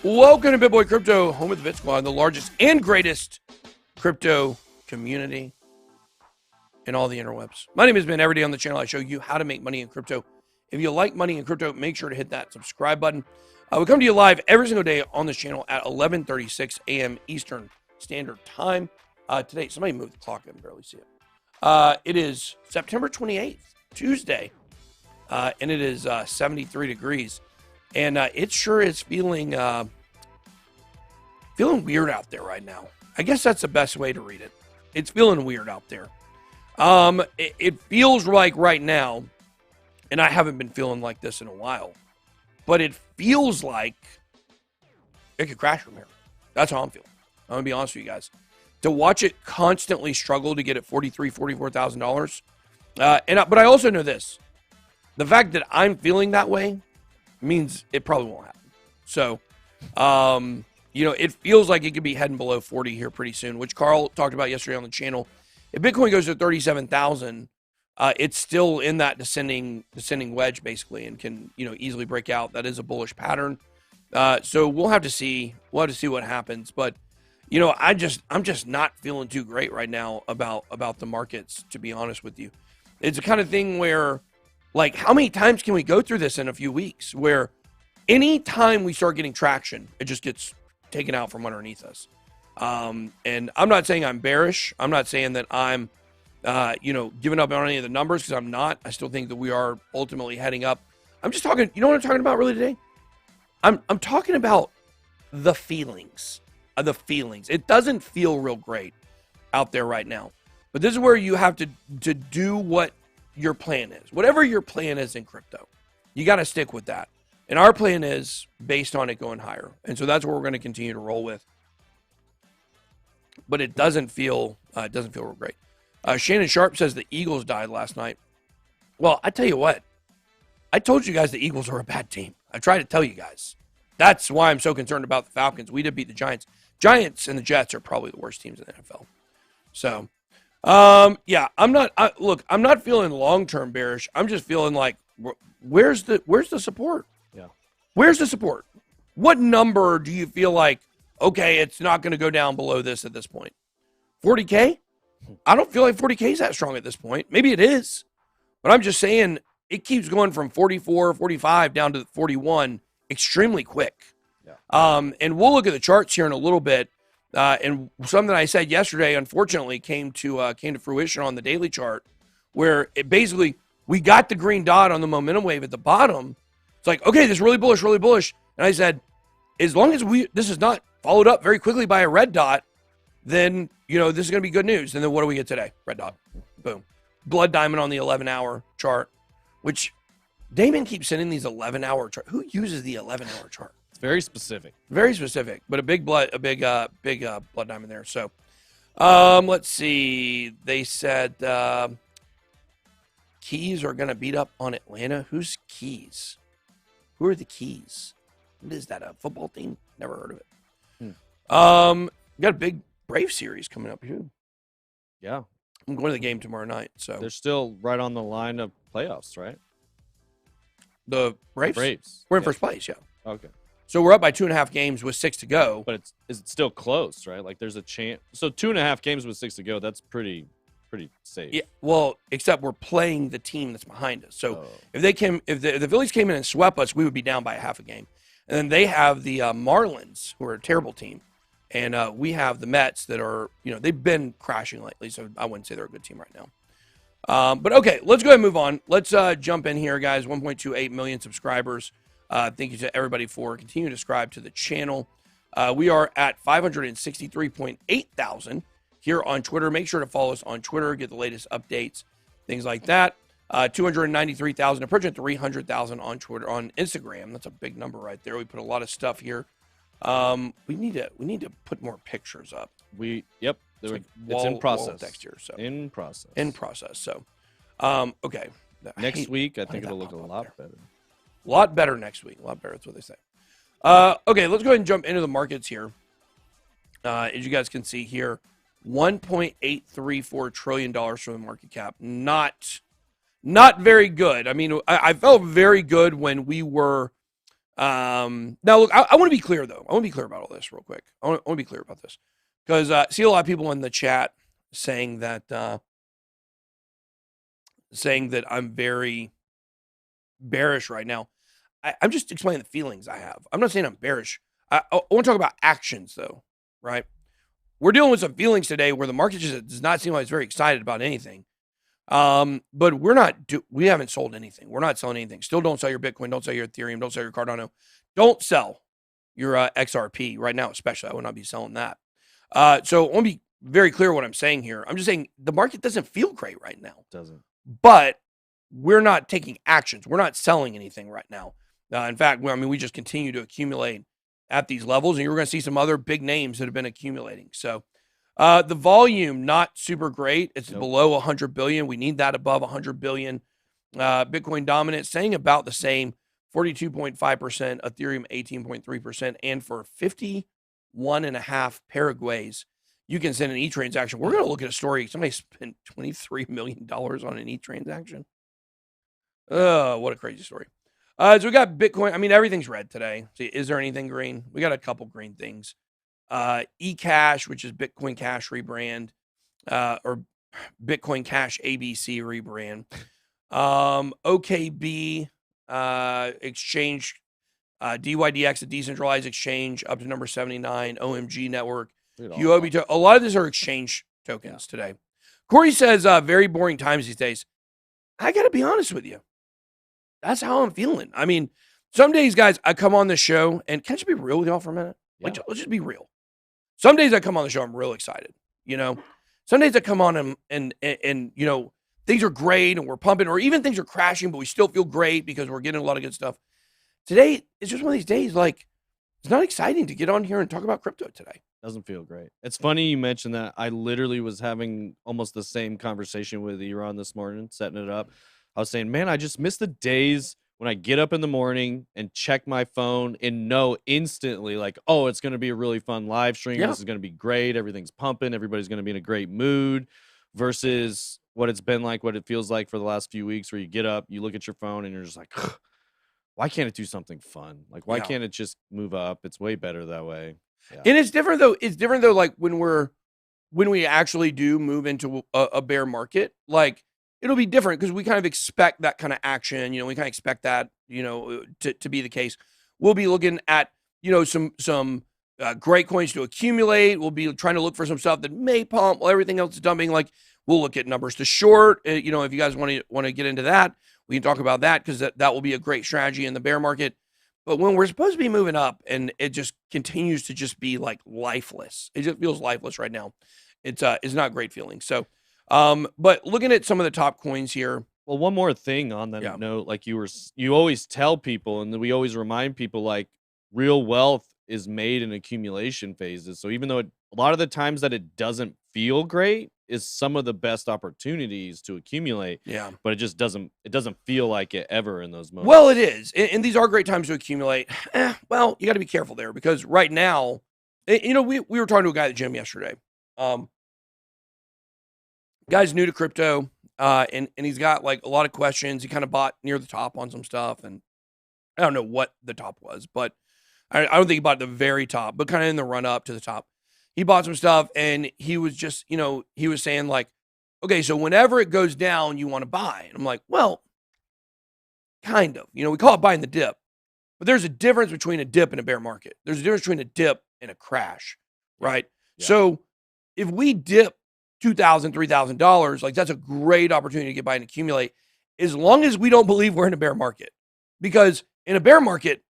Welcome to Bit Boy Crypto, home of the BitSquad, the largest and greatest crypto community in all the interwebs. My name has been every day on the channel. I show you how to make money in crypto. If you like money in crypto, make sure to hit that subscribe button. We come to you live every single day on this channel at 11:36 a.m. Eastern Standard Time. Today, somebody moved the clock. I can barely see it. It is September 28th, Tuesday, and it is 73 degrees. And it sure is feeling weird out there right now. I guess that's the best way to read it. It's feeling weird out there. It feels like right now, and I haven't been feeling like this in a while, but it feels like it could crash from here. That's how I'm feeling. I'm going to be honest with you guys. To watch it constantly struggle to get at $43,000, $44,000. But I also know this. The fact that I'm feeling that way means it probably won't happen. So, it feels like it could be heading below 40 here pretty soon, which Carl talked about yesterday on the channel. If Bitcoin goes to 37,000, it's still in that descending wedge basically, and can easily break out. That is a bullish pattern. So we'll have to see. We'll have to see what happens. But I'm just not feeling too great right now about the markets, to be honest with you. It's the kind of thing where, like, how many times can we go through this in a few weeks where any time we start getting traction, it just gets taken out from underneath us? And I'm not saying I'm bearish. I'm not saying that I'm, giving up on any of the numbers, because I'm not. I still think that we are ultimately heading up. I'm just talking, you know what I'm talking about really today? I'm talking about the feelings. It doesn't feel real great out there right now. But this is where you have to do what your plan is. Whatever your plan is in crypto, you got to stick with that. And our plan is based on it going higher. And so that's what we're going to continue to roll with. But it doesn't feel real great. Shannon Sharp says the Eagles died last night. Well, I tell you what, I told you guys the Eagles are a bad team. I tried to tell you guys. That's why I'm so concerned about the Falcons. We did beat the Giants. Giants and the Jets are probably the worst teams in the NFL. So, I'm not feeling long-term bearish. I'm just feeling like, where's the support? Yeah. Where's the support? What number do you feel like, okay, it's not going to go down below this at this point? 40K? I don't feel like 40K is that strong at this point. Maybe it is. But I'm just saying it keeps going from 44, 45 down to 41 extremely quick. Yeah. And we'll look at the charts here in a little bit. And something I said yesterday, unfortunately, came to fruition on the daily chart, where it basically, we got the green dot on the momentum wave at the bottom. It's like, okay, this is really bullish, really bullish. And I said, as long as this is not followed up very quickly by a red dot, then, this is going to be good news. And then what do we get today? Red dot. Boom. Blood diamond on the 11-hour chart, which Damon keeps sending these 11-hour charts. Who uses the 11-hour chart? It's very specific. Very specific, but a big blood diamond there. So, let's see. They said Keys are going to beat up on Atlanta. Who's Keys? Who are the Keys? What is that? A football team? Never heard of it. Got a big Brave series coming up here. Yeah. I'm going to the game tomorrow night. So they're still right on the line of playoffs, right? The Braves? We're in first place, yeah. Okay. So we're up by 2.5 games with 6 to go. But is it still close, right? Like, there's a chance. So 2.5 games with 6 to go, that's pretty safe. Yeah, well, except we're playing the team that's behind us. So if the Phillies came in and swept us, we would be down by half a game. And then they have the Marlins, who are a terrible team. And we have the Mets that are, they've been crashing lately. So I wouldn't say they're a good team right now. But okay, let's go ahead and move on. Let's jump in here, guys. 1.28 million subscribers. Thank you to everybody for continuing to subscribe to the channel. We are at 563.8 thousand here on Twitter. Make sure to follow us on Twitter, get the latest updates, things like that. 293,000, approaching 300,000 on Twitter, on Instagram. That's a big number right there. We put a lot of stuff here. We need to put more pictures up. It's in process. Text here, so. In process. So, okay. Next week, I think it'll look a lot better. A lot better next week. A lot better. That's what they say. Okay, let's go ahead and jump into the markets here. As you guys can see here, $1.834 trillion for the market cap. Not very good. I mean, I felt very good when we were Now look, I want to be clear though. I want to be clear about all this real quick. I want to be clear about this because see a lot of people in the chat saying that I'm very bearish right now. I'm just explaining the feelings I have. I'm not saying I'm bearish. I want to talk about actions though, right? We're dealing with some feelings today where the market just does not seem like it's very excited about anything. But we haven't sold anything. We're not selling anything. Still don't sell your Bitcoin. Don't sell your Ethereum. Don't sell your Cardano. Don't sell your XRP right now, especially. I would not be selling that. So I want to be very clear what I'm saying here. I'm just saying the market doesn't feel great right now. Doesn't. But we're not taking actions. We're not selling anything right now. In fact, we just continue to accumulate at these levels, and you're going to see some other big names that have been accumulating. So the volume, not super great. It's below 100 billion. We need that above 100 billion. Bitcoin dominant, staying about the same, 42.5%, Ethereum 18.3%, and for 51.5 Paraguays, you can send an e-transaction. We're going to look at a story. Somebody spent $23 million on an e-transaction. What a crazy story. So we got Bitcoin. Everything's red today. See, is there anything green? We got a couple green things. eCash, which is Bitcoin Cash rebrand, or Bitcoin Cash ABC rebrand. OKB exchange, DYDX, a decentralized exchange, up to number 79. OMG network. UOB. A lot of these are exchange tokens today. Corey says, very boring times these days. I got to be honest with you. That's how I'm feeling. Some days, guys, I come on the show, and can I just be real with y'all for a minute? Yeah. Let's just be real. Some days I come on the show, I'm real excited. Some days I come on and things are great and we're pumping, or even things are crashing, but we still feel great because we're getting a lot of good stuff. Today, it's just one of these days, like, it's not exciting to get on here and talk about crypto today. Doesn't feel great. It's funny you mentioned that. I literally was having almost the same conversation with Iran this morning, setting it up. I was saying, man, I just miss the days when I get up in the morning and check my phone and know instantly, like, oh, it's going to be a really fun live stream. Yeah. This is going to be great. Everything's pumping. Everybody's going to be in a great mood, versus what it's been like, what it feels like for the last few weeks, where you get up, you look at your phone, and you're just like, why can't it do something fun? Like, why can't it just move up? It's way better that way. Yeah. And it's different though. It's different though, like when we actually do move into a bear market, like, it'll be different because we kind of expect that kind of action. We kind of expect that, to be the case. We'll be looking at, some great coins to accumulate. We'll be trying to look for some stuff that may pump while everything else is dumping. Like, we'll look at numbers to short. If you guys want to get into that, we can talk about that because that will be a great strategy in the bear market. But when we're supposed to be moving up and it just continues to just be like lifeless, it just feels lifeless right now. It's not a great feeling. So, but looking at some of the top coins here. Well, one more thing on that note, like you always tell people, and we always remind people, like, real wealth is made in accumulation phases. So even though a lot of the times that it doesn't feel great is some of the best opportunities to accumulate. Yeah. But it just doesn't feel like it ever in those moments. Well, it is. And these are great times to accumulate. Well, you got to be careful there because right now, we were talking to a guy at the gym yesterday. Guy's new to crypto, and he's got like a lot of questions. He kind of bought near the top on some stuff, and I don't know what the top was, but I don't think he bought at the very top, but kind of in the run up to the top. He bought some stuff, and he was just, he was saying like, okay, so whenever it goes down, you want to buy. And I'm like, well, kind of. We call it buying the dip, but there's a difference between a dip and a bear market. There's a difference between a dip and a crash, right? Yeah. So if we dip $2,000, $3,000, like, that's a great opportunity to get by and accumulate, as long as we don't believe we're in a bear market. Because in a bear market,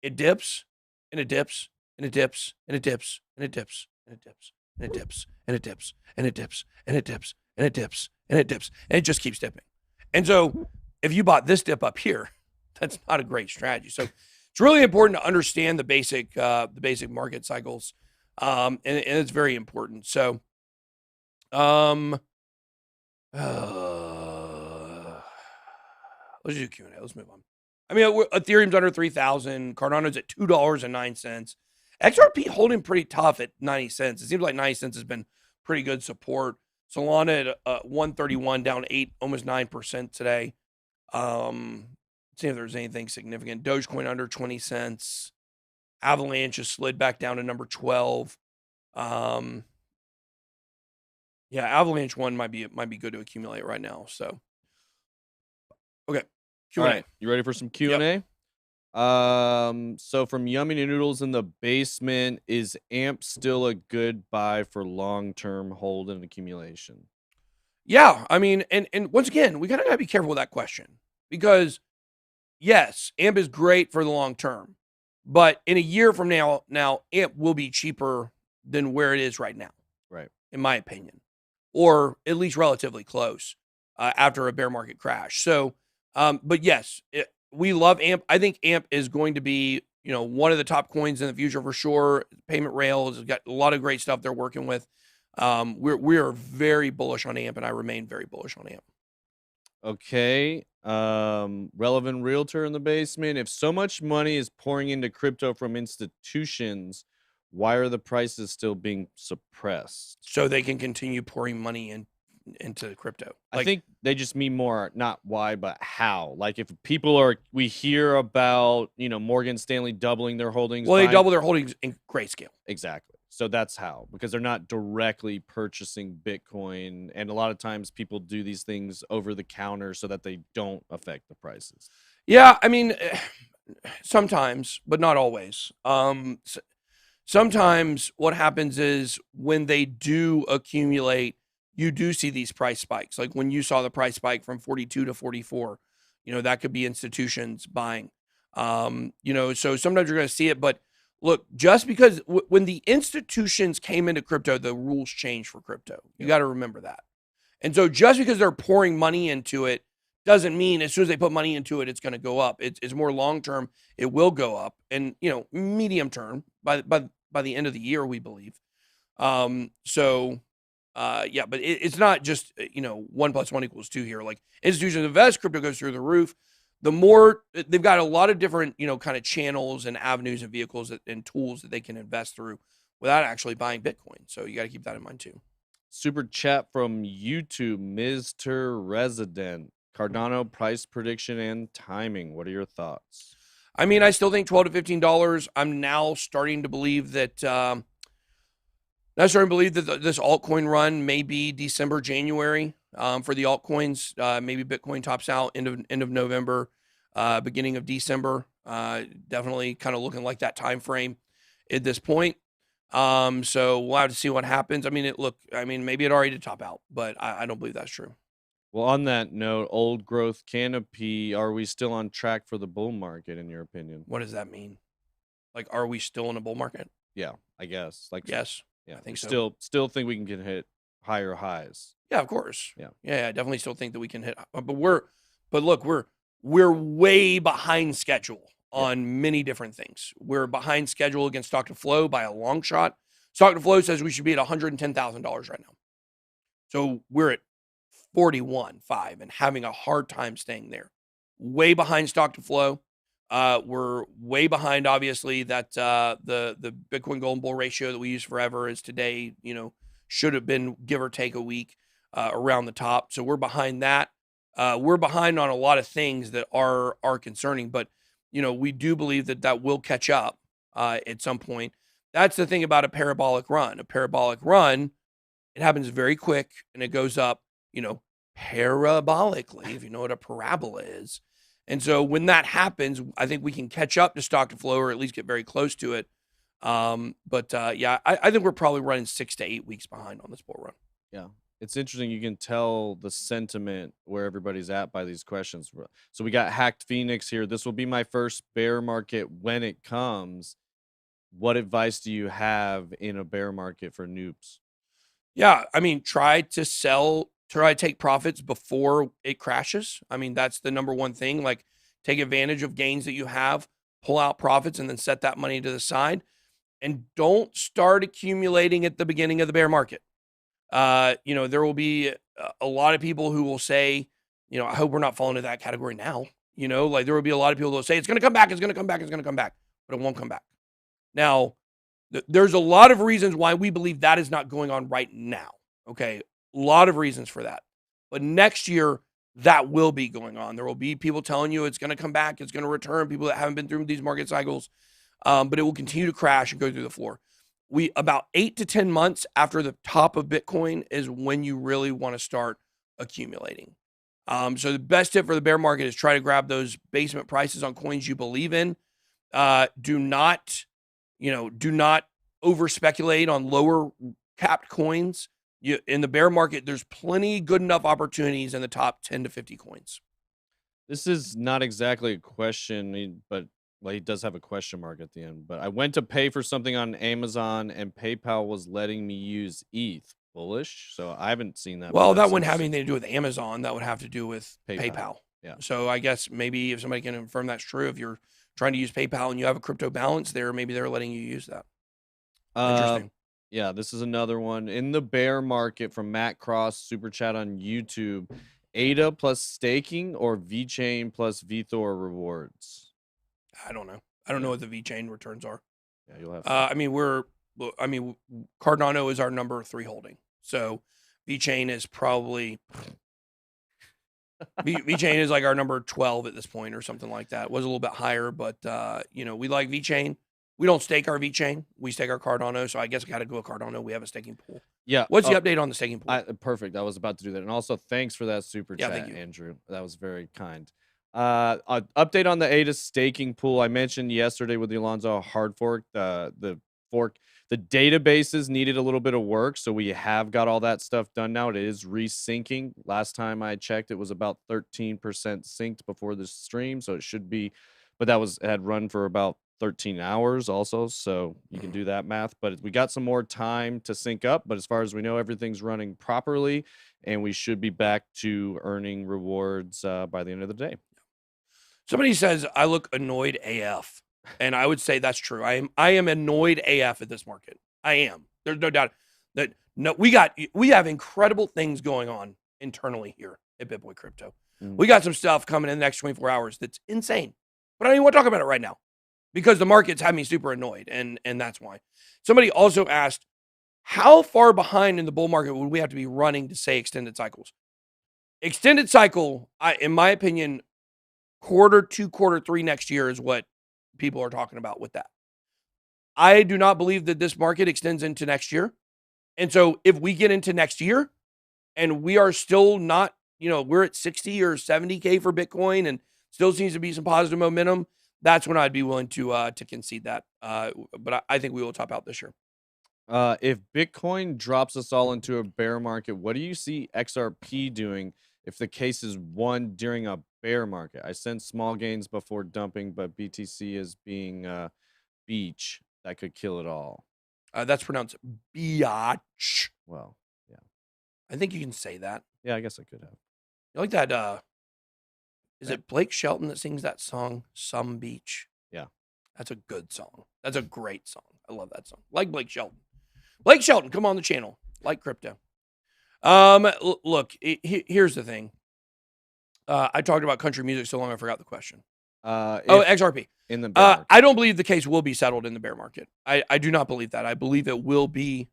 it dips and it dips and it dips and it dips and it dips and it dips and it dips and it dips and it dips and it dips and it dips and it dips and it just keeps dipping. And so if you bought this dip up here, that's not a great strategy. So it's really important to understand the basic market cycles, and it's very important. So let's do Q&A. Let's move on. Ethereum's under 3,000. Cardano's at $2.09. XRP holding pretty tough at 90 cents. It seems like 90 cents has been pretty good support. Solana at 131, down 8, almost 9% today. see if there's anything significant. Dogecoin under 20 cents. Avalanche has slid back down to number 12. Yeah, Avalanche one might be good to accumulate right now. So, okay, Q&A. All right, you ready for some Q&A? Yep. So from Yummy Noodles in the basement, is AMP still a good buy for long-term hold and accumulation? Yeah, I mean, and once again, we kind of got to be careful with that question because yes, AMP is great for the long term, but in a year from now, AMP will be cheaper than where it is right now. Right. In my opinion, or at least relatively close after a bear market crash. So, but yes, we love AMP. I think AMP is going to be, one of the top coins in the future for sure. Payment rails has got a lot of great stuff they're working with. We are very bullish on AMP, and I remain very bullish on AMP. Okay. Relevant realtor in the basement. If so much money is pouring into crypto from institutions, why are the prices still being suppressed? So they can continue pouring money into crypto. I think they just mean more not why, but how. Like if people we hear about, Morgan Stanley doubling their holdings. Well, they double their holdings in Grayscale. Exactly. So that's how, because they're not directly purchasing Bitcoin. And a lot of times people do these things over the counter so that they don't affect the prices. Yeah, I mean, sometimes, but not always. Sometimes what happens is when they do accumulate, you do see these price spikes. Like when you saw the price spike from 42 to 44, that could be institutions buying. So sometimes you're going to see it, but look, just because when the institutions came into crypto, the rules changed for crypto. You got to remember that. And so just because they're pouring money into it doesn't mean as soon as they put money into it, it's going to go up. It's more long-term. It will go up, and, medium term by the end of the year, we believe. Yeah, but it's not just, 1 + 1 = 2 here. Like institutions invest, crypto goes through the roof. The more they've got a lot of different, kind of channels and avenues and vehicles and tools that they can invest through without actually buying Bitcoin. So you got to keep that in mind too. Super chat from YouTube, Mr. Resident. Cardano price prediction and timing. What are your thoughts? I mean, I still think $12 to $15. I'm now starting to believe that this altcoin run may be December, January for the altcoins. Maybe Bitcoin tops out end of November, beginning of December. Definitely kind of looking like that time frame at this point. So we'll have to see what happens. I mean, maybe it already did top out, but I don't believe that's true. Well, on that note, Old Growth Canopy, are we still on track for the bull market, in your opinion? What does that mean? Like, are we still in a bull market? Yeah, I guess. Like, yes. Yeah, I think so. Still think we can hit higher highs. Yeah, of course. Yeah, I definitely still think that we can hit. But look, we're way behind schedule on many different things. We're behind schedule against stock to flow by a long shot. Stock to flow says we should be at $110,000 right now. So we're at 41.5 and having a hard time staying there. Way behind stock to flow. We're way behind, obviously, that the Bitcoin Golden Bull ratio that we use forever is today, should have been give or take a week around the top. So we're behind that. We're behind on a lot of things that are concerning, but we do believe that will catch up at some point. That's the thing about a parabolic run. A parabolic run, it happens very quick and it goes up, parabolically, if you know what a parabola is. And so when that happens, I think we can catch up to stock to flow or at least get very close to it. I think we're probably running 6 to 8 weeks behind on this bull run. Yeah. It's interesting. You can tell the sentiment where everybody's at by these questions. So we got Hacked Phoenix here. This will be my first bear market when it comes. What advice do you have in a bear market for noobs? Yeah, I mean, try to take profits before it crashes. I mean, that's the number one thing. Like, take advantage of gains that you have, pull out profits, and then set that money to the side. And don't start accumulating at the beginning of the bear market. There will be a lot of people who will say, I hope we're not falling into that category now. Like there will be a lot of people that will say, it's going to come back, it's going to come back, it's going to come back, but it won't come back. Now, there's a lot of reasons why we believe that is not going on right now. Okay. A lot of reasons for that. But next year, that will be going on. There will be people telling you it's going to come back, it's going to return, people that haven't been through these market cycles, but it will continue to crash and go through the floor. About 8 to 10 months after the top of Bitcoin is when you really want to start accumulating. So the best tip for the bear market is try to grab those basement prices on coins you believe in. Do not over speculate on lower capped coins. In the bear market, there's plenty good enough opportunities in the top 10 to 50 coins. This is not exactly a question, but well, he does have a question mark at the end. But I went to pay for something on Amazon and PayPal was letting me use ETH. Bullish. So I haven't seen that. Well, that wouldn't have anything to do with Amazon. That would have to do with PayPal. Yeah. So I guess maybe if somebody can confirm that's true, if you're trying to use PayPal and you have a crypto balance there, maybe they're letting you use that. Interesting. Yeah, this is another one. In the bear market from Matt Cross, super chat on YouTube. ADA plus staking or VeChain plus VeThor rewards? I don't know. I don't know what the VeChain returns are. Yeah, you'll have. Cardano is our number 3 holding. So VeChain is probably VeChain is like our number 12 at this point or something like that. It was a little bit higher, but we like VeChain. We don't stake our VeChain. We stake our Cardano. So I guess we got to go with Cardano. We have a staking pool. Yeah. What's the update on the staking pool? Perfect. I was about to do that. And also thanks for that super chat, thank you. Andrew. That was very kind. Update on the ADA staking pool. I mentioned yesterday with the Alonzo hard fork, the fork. The databases needed a little bit of work, so we have got all that stuff done now. It is resyncing. Last time I checked, it was about 13% synced before the stream, so it should be. But it had run for about 13 hours also, so you can do that math. But we got some more time to sync up. But as far as we know, everything's running properly, and we should be back to earning rewards by the end of the day. Somebody says I look annoyed AF. And I would say that's true. I am annoyed AF at this market. I am. There's no doubt that we have incredible things going on internally here at BitBoy Crypto. We got some stuff coming in the next 24 hours that's insane. But I don't even want to talk about it right now because the market's had me super annoyed, and that's why. Somebody also asked, how far behind in the bull market would we have to be running to say extended cycles? Extended cycle, in my opinion, quarter 2, quarter 3 next year is what people are talking about with that. I do not believe that this market extends into next year. And so if we get into next year and we are still not, we're at 60 or 70K for Bitcoin and still seems to be some positive momentum, that's when I'd be willing to concede that. But I think we will top out this year. If Bitcoin drops us all into a bear market, what do you see XRP doing if the case is won during a bear market? I sense small gains before dumping, but BTC is being beach. That could kill it all. That's pronounced biatch. Well, yeah. I think you can say that. Yeah, I guess I could have. You like that? Is it Blake Shelton that sings that song, Some Beach? Yeah. That's a good song. That's a great song. I love that song. Like Blake Shelton. Blake Shelton, come on the channel. Like crypto. Look, here's the thing. I talked about country music so long I forgot the question. XRP. In the bear market. I don't believe the case will be settled in the bear market. I do not believe that. I believe it will be.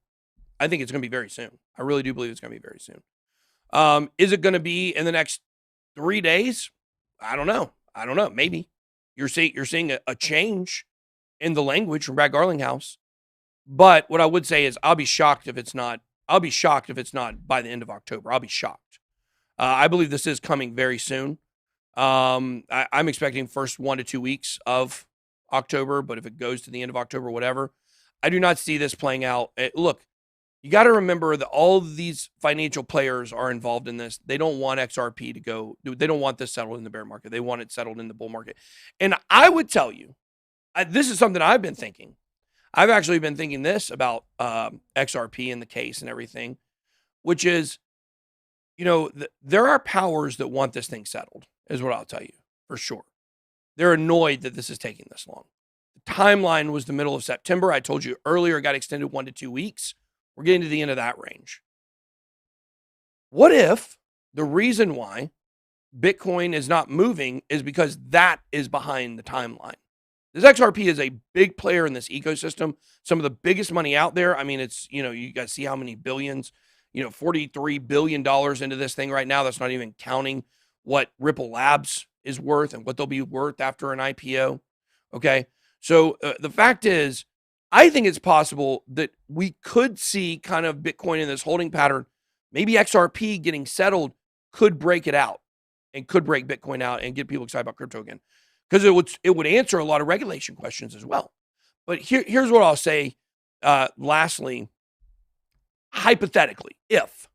I think it's going to be very soon. I really do believe it's going to be very soon. Is it going to be in the next 3 days? I don't know. Maybe. You're seeing a change in the language from Brad Garlinghouse. But what I would say is I'll be shocked if it's not by the end of October. I'll be shocked. I believe this is coming very soon. I'm expecting first 1 to 2 weeks of October, but if it goes to the end of October, whatever, I do not see this playing out. Look, you got to remember that all of these financial players are involved in this. They don't want XRP to go. They don't want this settled in the bear market. They want it settled in the bull market. And I would tell you, this is something I've been thinking. I've actually been thinking this about XRP and the case and everything, which is, there are powers that want this thing settled, is what I'll tell you for sure. They're annoyed that this is taking this long. The timeline was the middle of September. I told you earlier, it got extended 1 to 2 weeks. We're getting to the end of that range. What if the reason why Bitcoin is not moving is because that is behind the timeline? This XRP is a big player in this ecosystem. Some of the biggest money out there. I mean, it's, you guys see how many billions, $43 billion into this thing right now. That's not even counting what Ripple Labs is worth and what they'll be worth after an IPO. Okay. So the fact is, I think it's possible that we could see kind of Bitcoin in this holding pattern. Maybe XRP getting settled could break it out and could break Bitcoin out and get people excited about crypto again, because it would answer a lot of regulation questions as well. But here's what I'll say. Lastly, hypothetically, if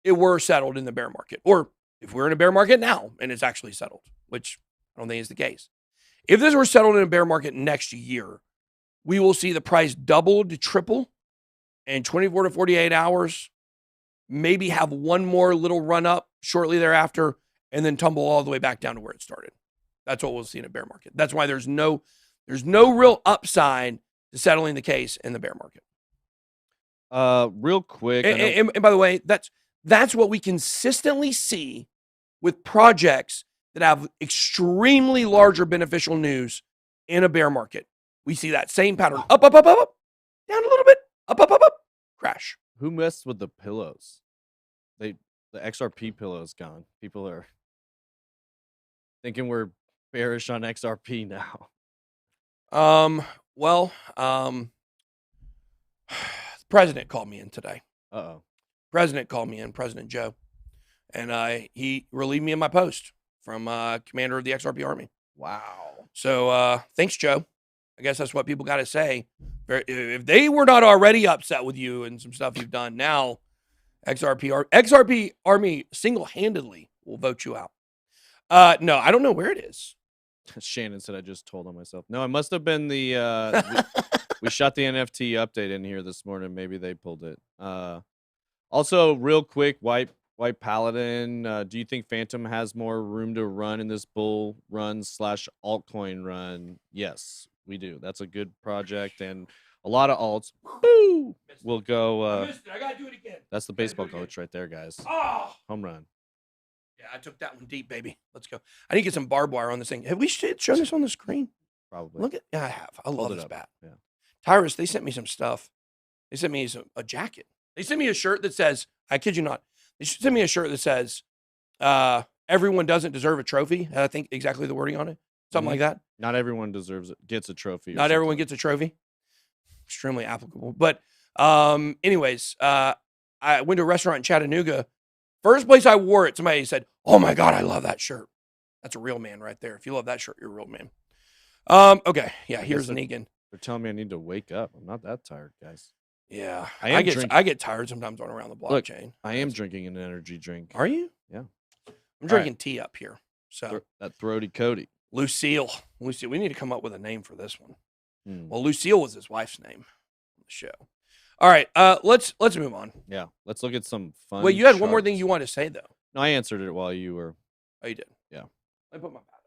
it were settled in the bear market, or if we're in a bear market now and it's actually settled, which I don't think is the case. If this were settled in a bear market next year, we will see the price double to triple in 24 to 48 hours, maybe have one more little run up shortly thereafter, and then tumble all the way back down to where it started. That's what we'll see in a bear market. That's why there's no real upside to settling the case in the bear market. Real quick. And by the way, that's what we consistently see with projects that have extremely larger beneficial news in a bear market. We see that same pattern. Up, down a little bit, up, crash. Who messed with the pillows? The XRP pillows gone. People are thinking we're bearish on XRP now. Well, the president called me in today. President called me in, President Joe, and he relieved me of my post from commander of the XRP army. Wow. So thanks, Joe. I guess that's what people got to say. If they were not already upset with you and some stuff you've done, now XRP army single-handedly will vote you out. No, I don't know where it is. Shannon said I just told on myself. No, it must have been the we shot the NFT update in here this morning. Maybe they pulled it. Also, real quick, White Paladin, do you think Phantom has more room to run in this bull run / altcoin run? Yes, we do. That's a good project, and a lot of alts will go. I missed it. I gotta do it again. That's the baseball coach right there, guys. Oh, home run. Yeah, I took that one deep, baby. Let's go. I need to get some barbed wire on this thing. Have we shown this on the screen? Probably. Look at, yeah, I have. I love this bat. Yeah. Tyrus, they sent me some stuff. They sent me a jacket. They sent me a shirt that says, I kid you not, they sent me a shirt that says, everyone doesn't deserve a trophy. I think exactly the wording on it. Something like that. Not everyone gets a trophy. Not everyone gets a trophy. Extremely applicable. But anyways, I went to a restaurant in Chattanooga. First place I wore it, somebody said, "Oh my God, I love that shirt." That's a real man right there. If you love that shirt, you're a real man. Okay. Yeah, here's Negan. They're telling me I need to wake up. I'm not that tired, guys. Yeah. I get tired sometimes going around the blockchain. Look, I am drinking an energy drink. Are you? Yeah. I'm drinking tea up here. So that throaty Cody. Lucille. We need to come up with a name for this one. Well, Lucille was his wife's name on the show. All right, let's move on. Yeah, let's look at some fun. Wait, you had one more thing you wanted to say though. No, I answered it while you were. Oh, you did. Yeah. I put my bat up.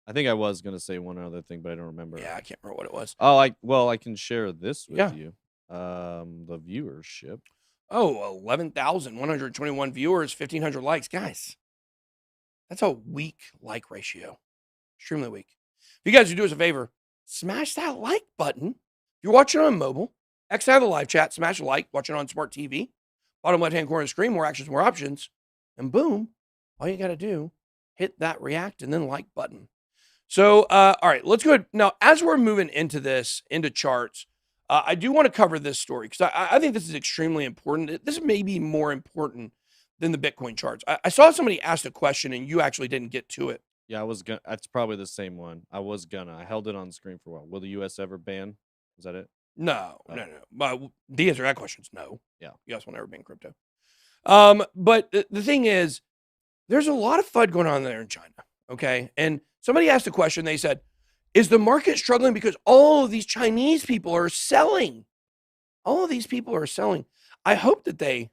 I think I was gonna say one other thing, but I don't remember. Yeah, I can't remember what it was. Oh, I can share this with you. The viewership. Oh, 11,121 viewers, 1,500 likes, guys. That's a weak like ratio. Extremely weak. If you guys would do us a favor, smash that like button. If you're watching on mobile, X out of the live chat, smash a like. Watching on smart TV, bottom left-hand corner of the screen, more actions, more options. And boom, all you got to do, hit that react and then like button. So, all right, let's go ahead. Now, as we're moving into charts, I do want to cover this story because I think this is extremely important. This may be more important than the Bitcoin charts. I saw somebody asked a question and you actually didn't get to it. Yeah, I was gonna. That's probably the same one. I held it on the screen for a while. Will the U.S. ever ban? Is that it? No. But the answer to that question is no. Yeah. U.S. will never ban crypto. But the thing is, there's a lot of FUD going on there in China. Okay. And somebody asked a question. They said, is the market struggling because all of these Chinese people are selling? All of these people are selling. I hope that they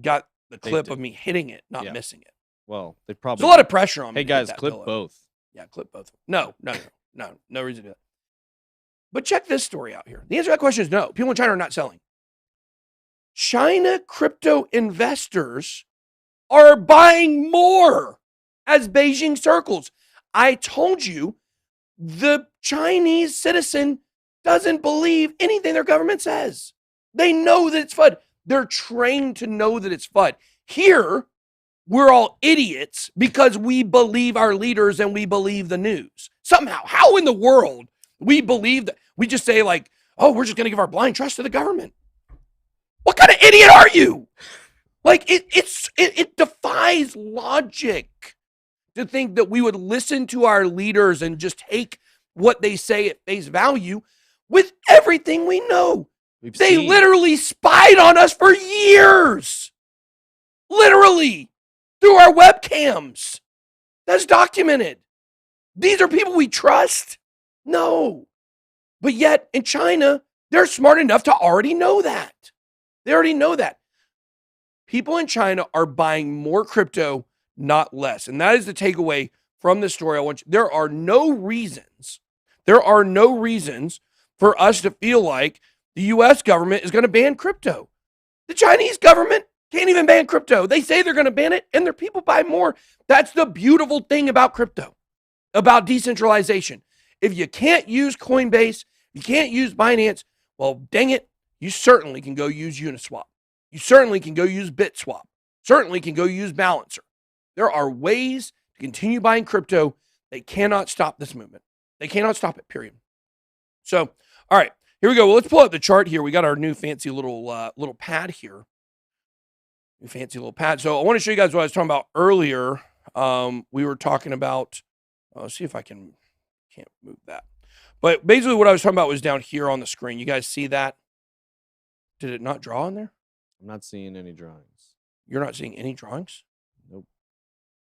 got the clip of me hitting it, not missing it. Well, they probably. There's a lot of pressure on me. Hey guys, clip both. Yeah, clip both. No reason to do that. But check this story out here. The answer to that question is no. People in China are not selling. China crypto investors are buying more as Beijing circles. I told you, the Chinese citizen doesn't believe anything their government says. They know that it's FUD. They're trained to know that it's FUD. Here, we're all idiots because we believe our leaders and we believe the news. Somehow, how in the world we believe that? We just say like, oh, we're just going to give our blind trust to the government. What kind of idiot are you? Like, it defies logic to think that we would listen to our leaders and just take what they say at face value with everything we know. They literally spied on us for years. Literally. Through our webcams. That's documented. These are people we trust? No. But yet, in China, they're smart enough to already know that. They already know that. People in China are buying more crypto, not less. And that is the takeaway from this story. There are no reasons for us to feel like the U.S. government is going to ban crypto. The Chinese government can't even ban crypto. They say they're going to ban it, and their people buy more. That's the beautiful thing about crypto, about decentralization. If you can't use Coinbase, you can't use Binance, well, dang it, you certainly can go use Uniswap. You certainly can go use BitSwap. Certainly can go use Balancer. There are ways to continue buying crypto. They cannot stop this movement. They cannot stop it, period. So, all right, here we go. Well, let's pull up the chart here. We got our new fancy little pad here. New fancy little pad. So I want to show you guys what I was talking about earlier. We were talking about, let's see if I can't move that. But basically what I was talking about was down here on the screen. You guys see that? Did it not draw in there? I'm not seeing any drawings. You're not seeing any drawings? Nope.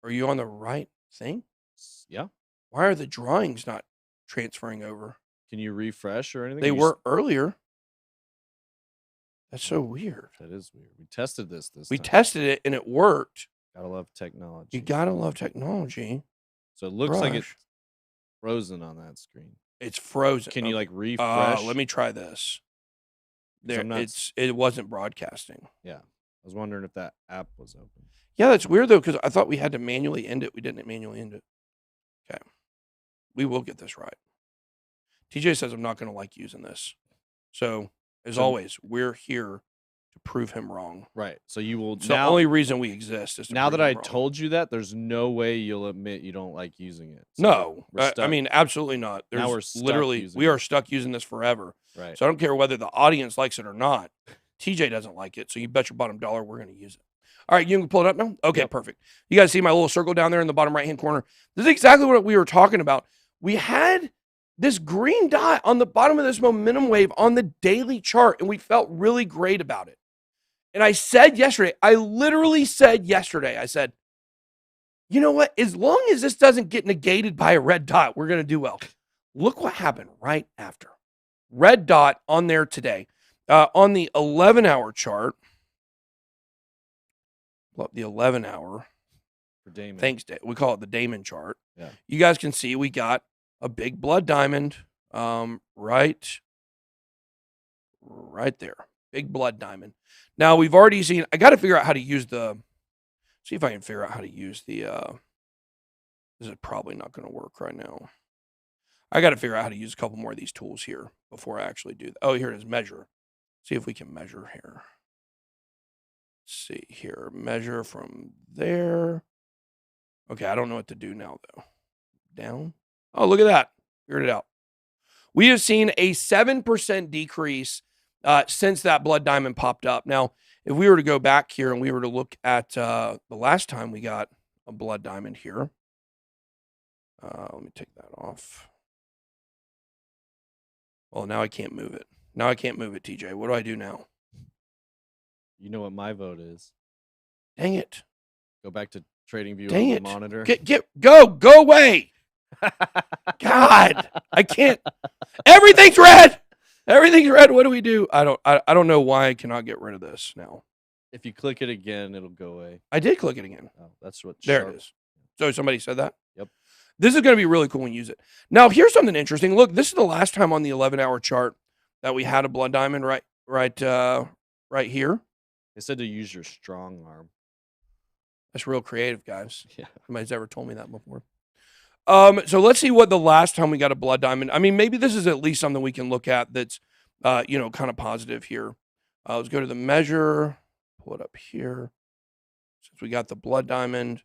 Are you on the right thing? Yeah. Why are the drawings not transferring over? Can you refresh or anything? They were earlier. That's so weird. That is weird. We tested this We time. tested it and it worked. Gotta love technology. You gotta love technology. So it looks like it's frozen on that screen. It's frozen. Can you like refresh? Let me try this. There, it wasn't broadcasting. Yeah. I was wondering if that app was open. Yeah, that's weird though, because I thought we had to manually end it. We didn't manually end it. Okay. We will get this right. TJ says I'm not going to like using this. So, as always, we're here to prove him wrong. Right. So you will. So the only reason we exist is to now prove that him I wrong. told you that, there's no way you'll admit you don't like using it. So no, I mean absolutely not. Now we're stuck literally we are stuck using this forever. Right. So I don't care whether the audience likes it or not. TJ doesn't like it, so you bet your bottom dollar we're going to use it. All right, you can pull it up now? Okay, yep. Perfect. You guys see my little circle down there in the bottom right-hand corner? This is exactly what we were talking about. We had this green dot on the bottom of this momentum wave on the daily chart, and we felt really great about it. And I said yesterday, I literally said yesterday, I said, you know what? As long as this doesn't get negated by a red dot, we're going to do well. Look what happened right after. Red dot on there today. On the 11-hour chart, pull up the 11-hour. For Damon. Thanks, we call it the Damon chart. Yeah. You guys can see we got a big blood diamond right there. Big blood diamond. Now, we've already seen, I got to figure out how to use see if I can figure out how to use this is probably not going to work right now. I got to figure out how to use a couple more of these tools here before I actually do that. Oh, here it is, measure. See if we can measure here. Let's see here, measure from there. Okay, I don't know what to do now, though. Down. Oh, look at that. Figured it out. We have seen a 7% decrease since that blood diamond popped up. Now, if we were to go back here and we were to look at the last time we got a blood diamond here. Let me take that off. Well, now I can't move it. Now I can't move it, TJ. What do I do now? You know what my vote is. Dang it. Go back to trading view Dang on the it. monitor. Go away. God, I can't. Everything's red. Everything's red. What do we do? I don't know why I cannot get rid of this now. If you click it again, it'll go away. I did click it again. Oh, that's what. There it is. So somebody said that? Yep. This is going to be really cool when you use it. Now, here's something interesting. Look, this is the last time on the 11-hour chart that we had a blood diamond right here. They said to use your strong arm. That's real creative, guys. Yeah. Nobody's ever told me that before. So let's see what the last time we got a blood diamond. I mean, maybe this is at least something we can look at that's, kind of positive here. Let's go to the measure. Pull it up here. Since we got the blood diamond.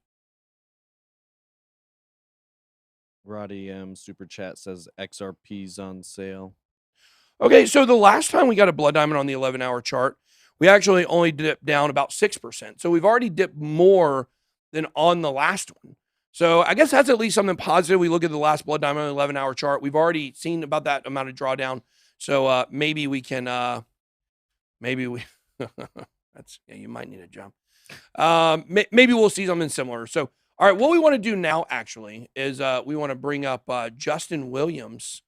Roddy Super Chat says XRP's on sale. Okay, so the last time we got a blood diamond on the 11-hour chart, we actually only dipped down about 6%. So we've already dipped more than on the last one. So I guess that's at least something positive. We look at the last blood diamond on the 11-hour chart. We've already seen about that amount of drawdown. So maybe we can, that's, yeah, you might need a jump. Maybe we'll see something similar. So, all right, what we want to do now actually is we want to bring up Justin Williams.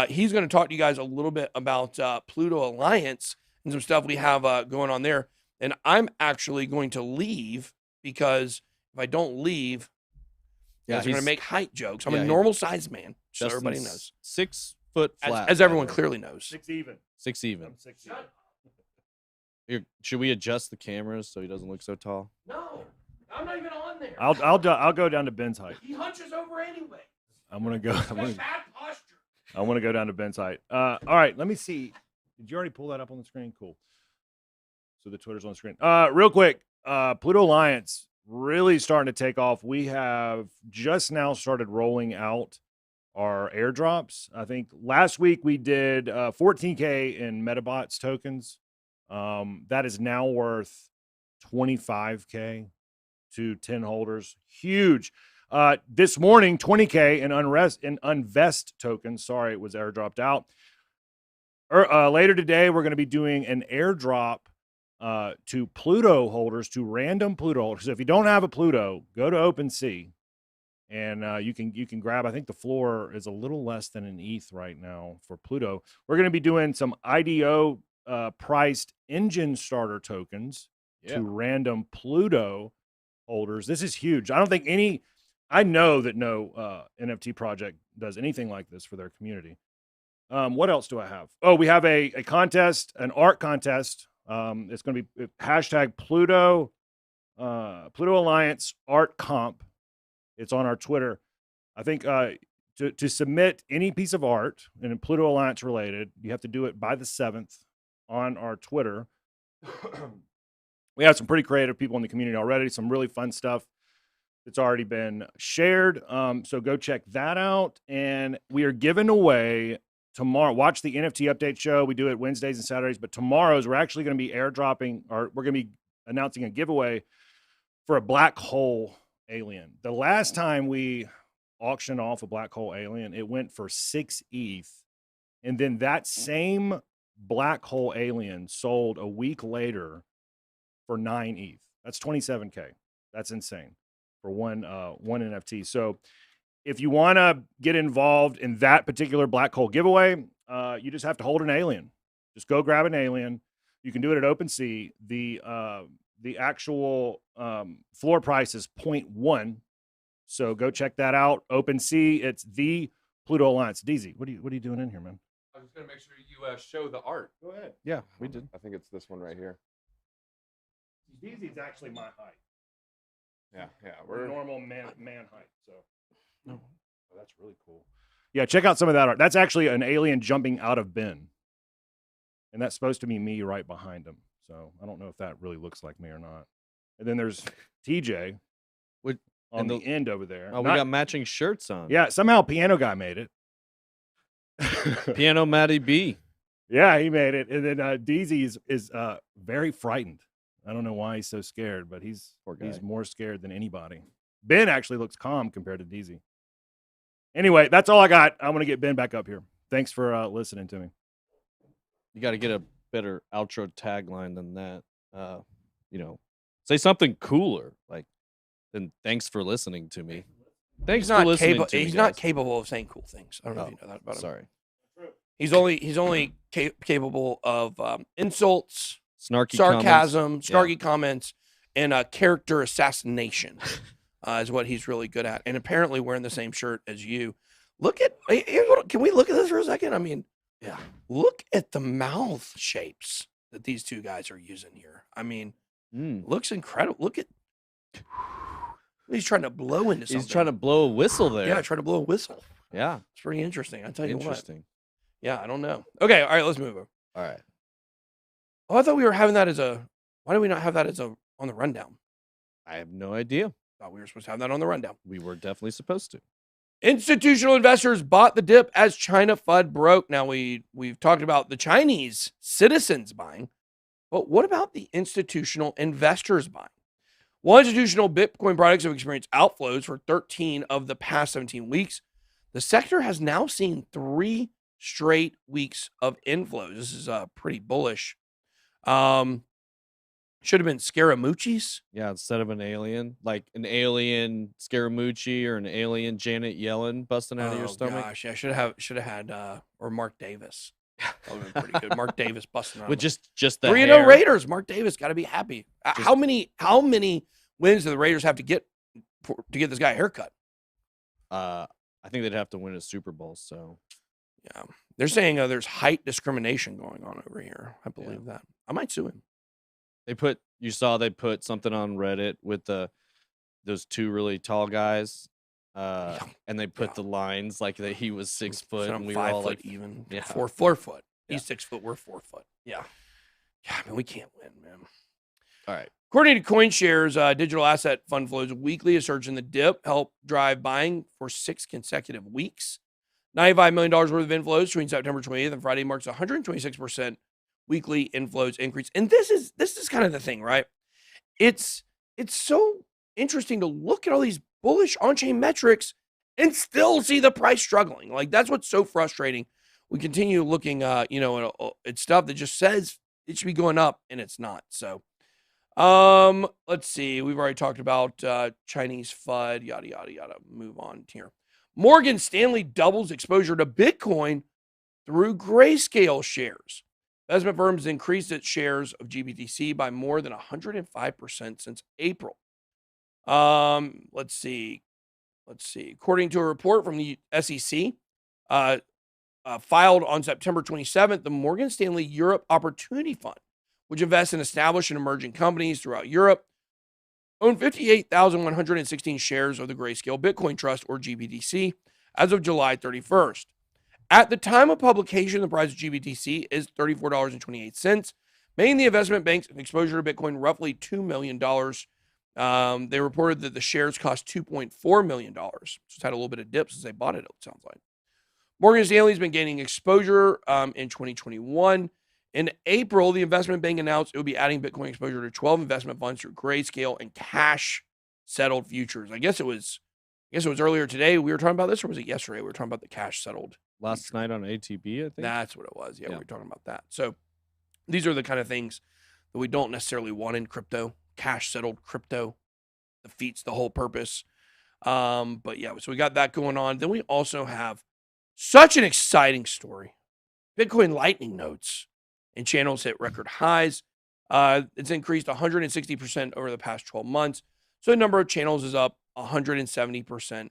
He's going to talk to you guys a little bit about Pluto Alliance and some stuff we have going on there. And I'm actually going to leave because if I don't leave, yeah, he's going to make height jokes. I'm a normal sized man, so Justin's everybody knows. 6 foot flat. As everyone clearly knows. 6 even. 6 even. I'm 6 even. Here, should we adjust the cameras so he doesn't look so tall? No, I'm not even on there. I'll go down to Ben's height. He hunches over anyway. I'm gonna go. Bad posture. I want to go down to Ben's height. All right, let me see. Did you already pull that up on the screen? Cool. So the Twitter's on the screen. Real quick, Pluto Alliance really starting to take off. We have just now started rolling out our airdrops. I think last week we did 14K in Metabots tokens. That is now worth 25K to 10 holders. Huge. This morning, 20K in Unvest tokens. Sorry, it was airdropped out. Later today, we're going to be doing an airdrop to Pluto holders, to random Pluto holders. So if you don't have a Pluto, go to OpenSea and you can grab. I think the floor is a little less than an ETH right now for Pluto. We're going to be doing some IDO priced engine starter tokens to random Pluto holders. This is huge. I know that no NFT project does anything like this for their community. What else do I have? Oh, we have a contest, an art contest. It's going to be hashtag Pluto Alliance Art Comp. It's on our Twitter. I think to submit any piece of art and Pluto Alliance related, you have to do it by the 7th on our Twitter. We have some pretty creative people in the community already. Some really fun stuff that's already been shared. So go check that out. And we are giving away tomorrow. Watch the NFT update show. We do it Wednesdays and Saturdays, but tomorrow's we're actually going to be airdropping, or we're going to be announcing a giveaway for a black hole alien. The last time we auctioned off a black hole alien, it went for 6 ETH. And then that same black hole alien sold a week later for 9 ETH. That's 27K. That's insane for one NFT. So if you want to get involved in that particular black hole giveaway, you just have to hold an alien. Just go grab an alien. You can do it at OpenSea. The actual floor price is 0.1. So go check that out. OpenSea. It's the Pluto Alliance. DZ, what are you doing in here, man? I was going to make sure you show the art. Go ahead. Yeah, we did. I think it's this one right here. DZ's actually my height. Yeah, We're normal man height. So oh, that's really cool. Yeah, check out some of that art. That's actually an alien jumping out of Ben. And that's supposed to be me right behind him. So I don't know if that really looks like me or not. And then there's TJ on the end over there. Oh, we got matching shirts on. Yeah, somehow Piano Guy made it. Piano Matty B. Yeah, he made it. And then DZ is very frightened. I don't know why he's so scared, but he's more scared than anybody. Ben actually looks calm compared to DZ. Anyway, that's all I got. I'm going to get Ben back up here. Thanks for listening to me. You got to get a better outro tagline than that. Say something cooler, like, then thanks for listening to me. Thanks for listening to me. He's not capable of saying cool things. I don't know if you know that about him. Sorry. He's only capable of insults, Snarky sarcasm, comments. snarky comments, and character assassination is what he's really good at. And apparently wearing the same shirt as you. Can we look at this for a second? I mean, yeah. Look at the mouth shapes that these two guys are using here. I mean, looks incredible. Look at, he's trying to blow into something. He's trying to blow a whistle there. Yeah, trying to blow a whistle. Yeah. It's pretty interesting. I tell you what. Interesting. Yeah, I don't know. Okay, all right, let's move on. All right. Oh, I thought we were having that as a. Why do we not have that as a on the rundown? I have no idea. Thought we were supposed to have that on the rundown. We were definitely supposed to. Institutional investors bought the dip as China FUD broke. Now we've talked about the Chinese citizens buying, but what about the institutional investors buying? Well, institutional Bitcoin products have experienced outflows for 13 of the past 17 weeks. The sector has now seen 3 straight weeks of inflows. This is pretty bullish. Should have been Scaramucci's. Yeah, instead of an alien, like an alien Scaramucci or an alien Janet Yellen busting out of your stomach. Gosh, yeah, should have had or Mark Davis. That would have been pretty good. Mark Davis busting out with of just the 3-0 Raiders. Mark Davis got to be happy. How many wins do the Raiders have to get this guy a haircut? I think they'd have to win a Super Bowl. So yeah, they're saying there's height discrimination going on over here. I believe that. I might sue him. They put something on Reddit with those 2 really tall guys, and they put the lines like that he was 6 foot, and we were all like even. Yeah, 4 foot. Yeah. He's 6 foot. We're 4 foot. Yeah. I mean, we can't win, man. All right. According to CoinShares, digital asset fund flows weekly, a surge in the dip helped drive buying for 6 consecutive weeks. $95 million worth of inflows between September 20th and Friday marks 126% weekly inflows increase. And this is kind of the thing, right? It's so interesting to look at all these bullish on-chain metrics and still see the price struggling. Like, that's what's so frustrating. We continue looking, at stuff that just says it should be going up and it's not. So, let's see. We've already talked about Chinese FUD, yada, yada, yada. Move on here. Morgan Stanley doubles exposure to Bitcoin through Grayscale shares. Investment firms increased its shares of GBTC by more than 105% since April. Let's see. According to a report from the SEC, filed on September 27th, the Morgan Stanley Europe Opportunity Fund, which invests in established and emerging companies throughout Europe, owned 58,116 shares of the Grayscale Bitcoin Trust, or GBTC, as of July 31st. At the time of publication, the price of GBTC is $34.28, making the investment bank's exposure to Bitcoin roughly $2 million. They reported that the shares cost $2.4 million. Just had a little bit of dip since they bought it, it sounds like. Morgan Stanley's been gaining exposure in 2021. In April, the investment bank announced it would be adding Bitcoin exposure to 12 investment funds through Grayscale and cash-settled futures. I guess it was earlier today we were talking about this, or was it yesterday we were talking about the cash-settled? Last night on ATB, I think. That's what it was. Yeah, we were talking about that. So these are the kind of things that we don't necessarily want in crypto. Cash-settled crypto defeats the whole purpose. But yeah, so we got that going on. Then we also have such an exciting story. Bitcoin Lightning nodes and channels hit record highs. It's increased 160% over the past 12 months. So the number of channels is up 170%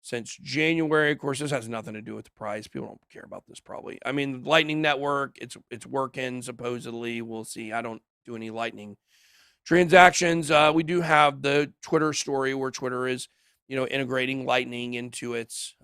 since January. Of course, this has nothing to do with the price. People don't care about this probably. I mean, Lightning Network, it's working supposedly. We'll see. I don't do any Lightning transactions. We do have the Twitter story where Twitter is, integrating Lightning into its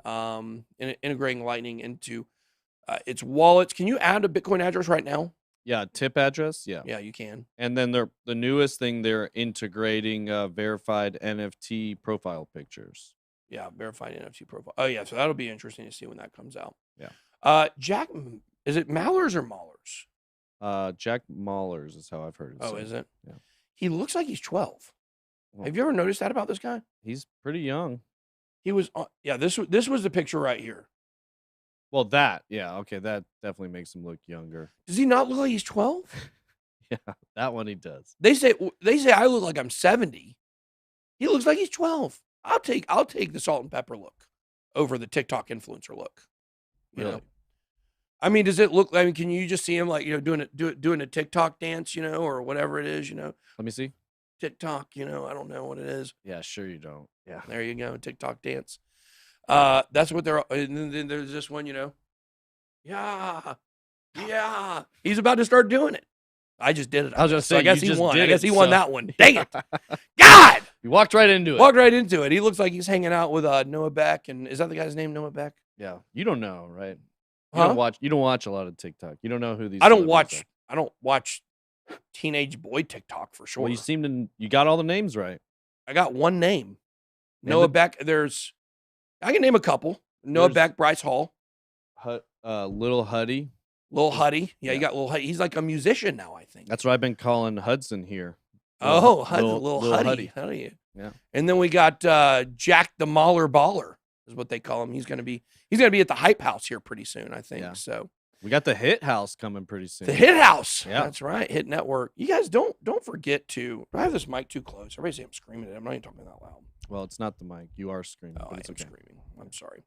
its wallets. Can you add a Bitcoin address right now? Yeah, tip address. Yeah, you can. And then the newest thing, they're integrating verified NFT profile pictures. Yeah, verified NFT profile. Oh yeah, so that'll be interesting to see when that comes out. Yeah. Jack, is it Mallers or Mahlers? Jack Mahlers is how I've heard it. Oh, is it? Yeah. He looks like he's 12. Well, have you ever noticed that about this guy? He's pretty young. He was. This was the picture right here. Well, that that definitely makes him look younger. Does he not look like he's 12? Yeah, that one he does. They say I look like I'm 70. He looks like he's 12. I'll take the salt and pepper look over the TikTok influencer look. You know? I mean, does it look? I mean, can you just see him like doing a TikTok dance, or whatever it is, Let me see. TikTok, I don't know what it is. Yeah, sure you don't. Yeah, there you go, TikTok dance. That's what they're. And then there's this one, Yeah. He's about to start doing it. I just did it. I was just saying, I guess he won. I guess he won that one. Dang it! God, you walked right into it. Walked right into it. He looks like he's hanging out with Noah Beck, and is that the guy's name, Noah Beck? Yeah, you don't know, right? You don't watch a lot of TikTok. You don't know who these. I don't watch teenage boy TikTok for sure. Well, you got all the names right. I got one name. And Noah Beck. I can name a couple. Noah Beck, Bryce Hall. Little Huddy. Lil Huddy. Yeah, you Yeah. got Lil Huddy. He's like a musician now, I think. That's what I've been calling Hudson here. Lil Little Huddy. Huddy. Yeah. And then we got Jack the Mauler Baller is what they call him. He's gonna be at the Hype House here pretty soon, I think. Yeah. So We got the Hit House coming pretty soon. the Hit House. Yeah. That's right. Hit Network. You guys don't forget to. I have this mic too close. Everybody say I'm screaming it. I'm not even talking that loud. Well, it's not the mic. You are screaming. Oh, but I it's am okay. screaming. I'm sorry.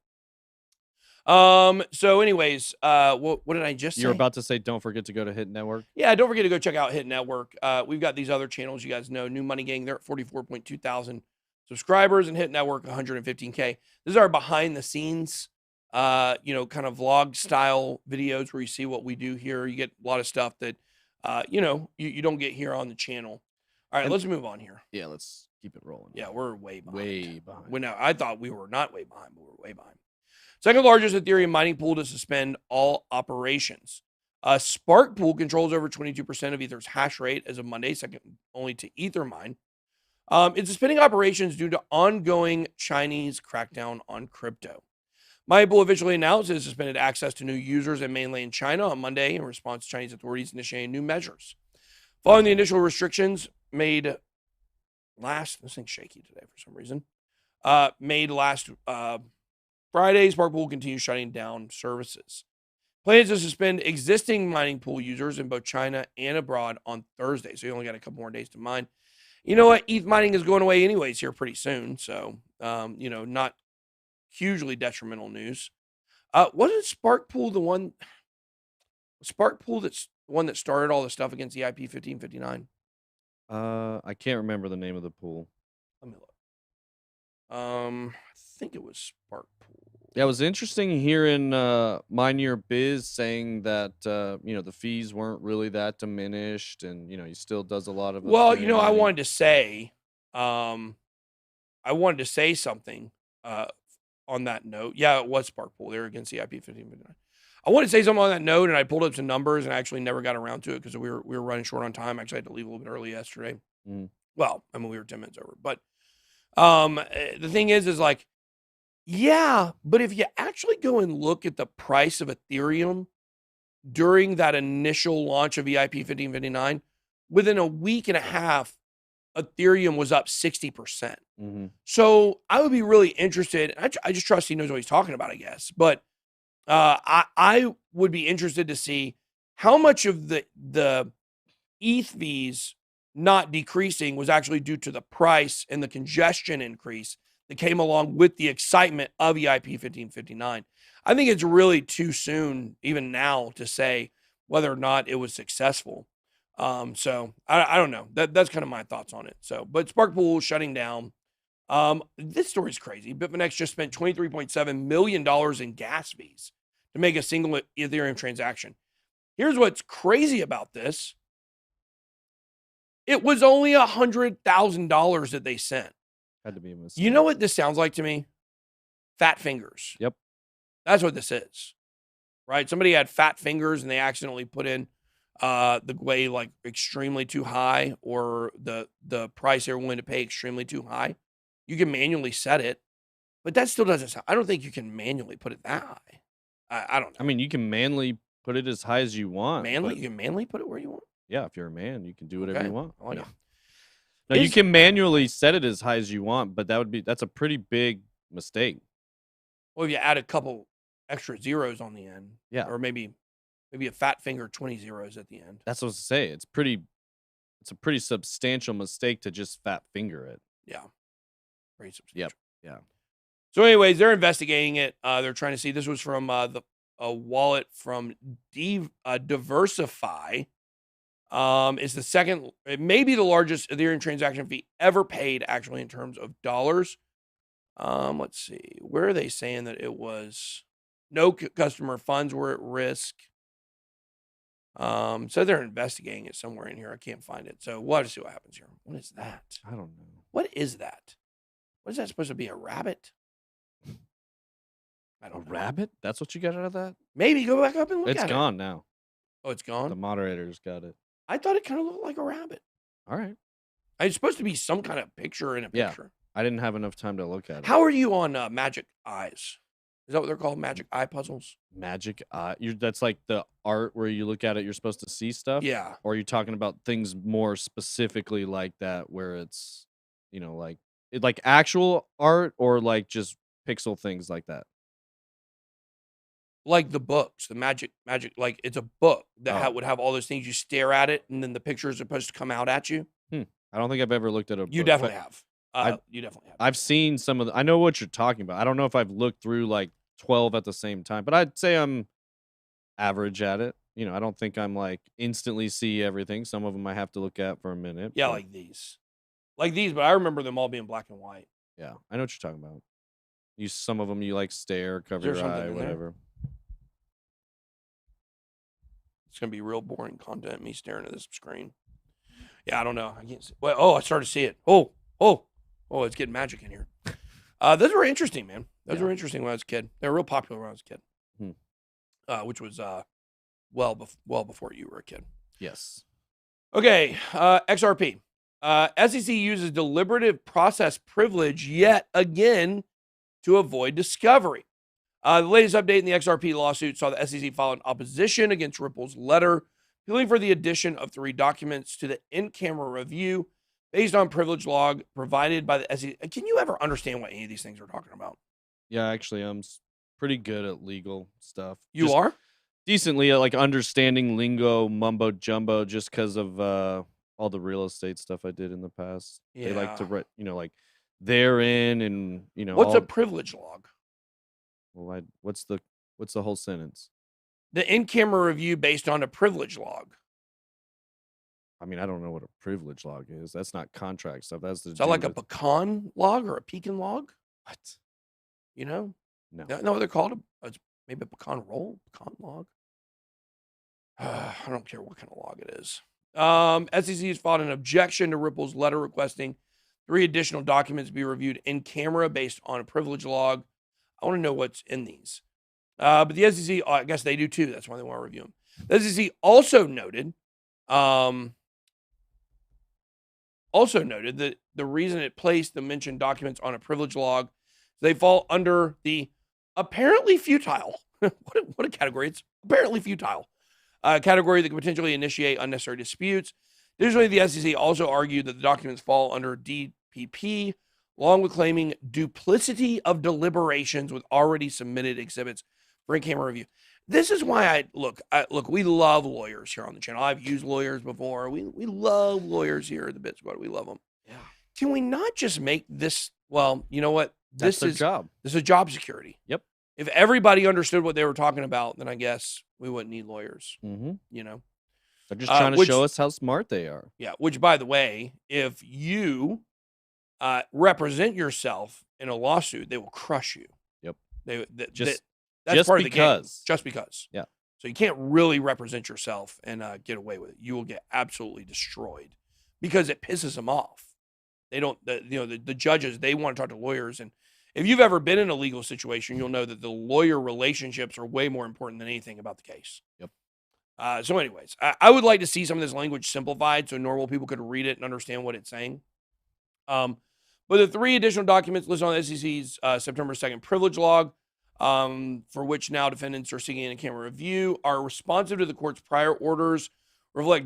So anyways, what did I just say? You're about to say don't forget to go to Hit Network. Yeah, don't forget to go check out Hit Network. We've got these other channels you guys know. New Money Gang, they're at 44.2 thousand subscribers, and Hit Network 115K. This is our behind the scenes, kind of vlog style videos where you see what we do here. You get a lot of stuff that, you don't get here on the channel. All right, let's move on here. Yeah, let's keep it rolling. Yeah, we're way behind. Way behind. Well, I thought we were not way behind, but we're way behind. Second largest Ethereum mining pool to suspend all operations. Spark Pool controls over 22% of Ether's hash rate as of Monday, second only to Ethermine. It's suspending operations due to ongoing Chinese crackdown on crypto. Mining Pool officially announced it has suspended access to new users in mainland China on Monday in response to Chinese authorities initiating new measures. Following the initial restrictions made last Friday, Spark Pool continues shutting down services. Plans to suspend existing mining pool users in both China and abroad on Thursday. So you only got a couple more days to mine. You know what? ETH mining is going away anyways here pretty soon. So, not hugely detrimental news. Wasn't Spark Pool the one that's the one that started all the stuff against the IP 1559? I can't remember the name of the pool. Let me look. I think it was Spark Pool. Yeah, it was interesting hearing Mind Your Biz saying that the fees weren't really that diminished, and he still does a lot of. Well, I mining. wanted to say, something on that note. Yeah, it was Spark Pool. They were against the IP 1559. I wanted to say something on that note, and I pulled up some numbers, and I actually never got around to it because we were running short on time. Actually, I had to leave a little bit early yesterday. Well, we were 10 minutes over, but the thing is like. Yeah, but if you actually go and look at the price of Ethereum during that initial launch of EIP 1559, within a week and a half, Ethereum was up 60%. So I would be really interested. I just trust he knows what he's talking about, I guess. But I would be interested to see how much of the ETH fees not decreasing was actually due to the price and the congestion increase that came along with the excitement of EIP 1559. I think it's really too soon, even now, to say whether or not it was successful. So I don't know. That's kind of my thoughts on it. So, but Spark Pool shutting down. This story's crazy. Bitfinex just spent $23.7 million in gas fees to make a single Ethereum transaction. Here's what's crazy about this. It was only $100,000 that they sent. Had to be a mistake. You know what this sounds like to me? Fat fingers. Yep. That's what this is, right? Somebody had fat fingers and they accidentally put in the way like extremely too high, or the price they're willing to pay extremely too high. You can manually set it, but that still doesn't sound. I don't think you can manually put it that high. I don't know. I mean, you can manually put it as high as you want. You can manually put it where you want. Yeah, if you're a man, you can do whatever you want. I like it. No, you can manually set it as high as you want, but that's a pretty big mistake. Well, if you add a couple extra zeros on the end, yeah, or maybe a fat finger 20 zeros at the end. That's what I was to say. It's a pretty substantial mistake to just fat finger it. Yeah, pretty substantial. Yep. Yeah. So, anyways, they're investigating it. They're trying to see. This was from a wallet from Diversify. It's the second, it may be the largest Ethereum transaction fee ever paid, actually, in terms of dollars. Let's see. Where are they saying that it was? No customer funds were at risk. So they're investigating it somewhere in here. I can't find it. So we'll have to see what happens here. What is that? I don't know. What is that? What is that supposed to be? A rabbit? I don't know. Rabbit? That's what you got out of that? Maybe go back up and look at it. It's gone now. Oh, it's gone? The moderators got it. I thought it kind of looked like a rabbit. All right. It's supposed to be some kind of picture in a Yeah. picture. I didn't have enough time to look at it. How are you on Magic Eyes? Is that what they're called? Magic Eye puzzles? Magic Eye. That's like the art where you look at it, you're supposed to see stuff? Yeah. Or are you talking about things more specifically like that where it's, like actual art or like just pixel things like that? Like the books, the magic, like it's a book that Oh. would have all those things. You stare at it, and then the pictures are supposed to come out at you. I don't think I've ever looked at a book. You definitely have. I've- You definitely have. I've seen some of I know what you're talking about. I don't know if I've looked through like 12 at the same time, but I'd say I'm average at it. I don't think I'm like instantly see everything. Some of them I have to look at for a minute. Yeah, but like these. But I remember them all being black and white. yeah, I know what you're talking about. Some of them you like stare, cover there your something eye, in there? whatever. It's gonna be real boring content. Me staring at this screen. Yeah, I don't know. I can't see. Well, I started to see it. Oh, it's getting magic in here. Those were interesting, man. Those Yeah. were interesting when I was a kid. They were real popular when I was a kid. Which was well before you were a kid. Yes. Okay, XRP. SEC uses deliberative process privilege yet again to avoid discovery. The latest update in the XRP lawsuit saw the SEC file an opposition against Ripple's letter, appealing for the addition of 3 documents to the in-camera review based on privilege log provided by the SEC. Can you ever understand what any of these things are talking about? Yeah, actually, I'm pretty good at legal stuff. You Just are? decently at like understanding lingo, mumbo jumbo, just because of all the real estate stuff I did in the past. They like to Yeah. write, like therein and What's all, a privilege log? well, what's the whole sentence? The in-camera review based on a privilege log. I mean, I don't know what a privilege log is. That's not contract stuff. That's the Is that like a pecan log or a pecan log? what? You know? No. You know what they're called? It's maybe a pecan roll, pecan log. I don't care what kind of log it is. SEC has filed an objection to Ripple's letter requesting 3 additional documents be reviewed in camera based on a privilege log. I want to know what's in these. But the SEC, I guess they do too. That's why they want to review them. The SEC also noted that the reason it placed the mentioned documents on a privilege log, they fall under the apparently futile. what a category. It's apparently futile. Category that could potentially initiate unnecessary disputes. Additionally, the SEC also argued that the documents fall under DPP, along with claiming duplicity of deliberations with already submitted exhibits for in-camera review. This is why look, we love lawyers here on the channel. I've used lawyers before. We love lawyers here at the BitSquad. We love them. Yeah. Can we not just make this, well, you know what? That's their This job. is job security. Yep. If everybody understood what they were talking about, then I guess we wouldn't need lawyers, Mm-hmm. you know? They're just trying to show us how smart they are. Yeah, which, by the way, if you represent yourself in a lawsuit, they will crush you. Yep. That's Just part of the game. because. Just because. Yeah. So you can't really represent yourself and get away with it. You will get absolutely destroyed because it pisses them off. They don't, the judges, they want to talk to lawyers. And if you've ever been in a legal situation, you'll know that the lawyer relationships are way more important than anything about the case. Yep. So anyways, I would like to see some of this language simplified so normal people could read it and understand what it's saying. But the 3 additional documents listed on the SEC's September 2nd privilege log, for which now defendants are seeking a camera review, are responsive to the court's prior orders, reflect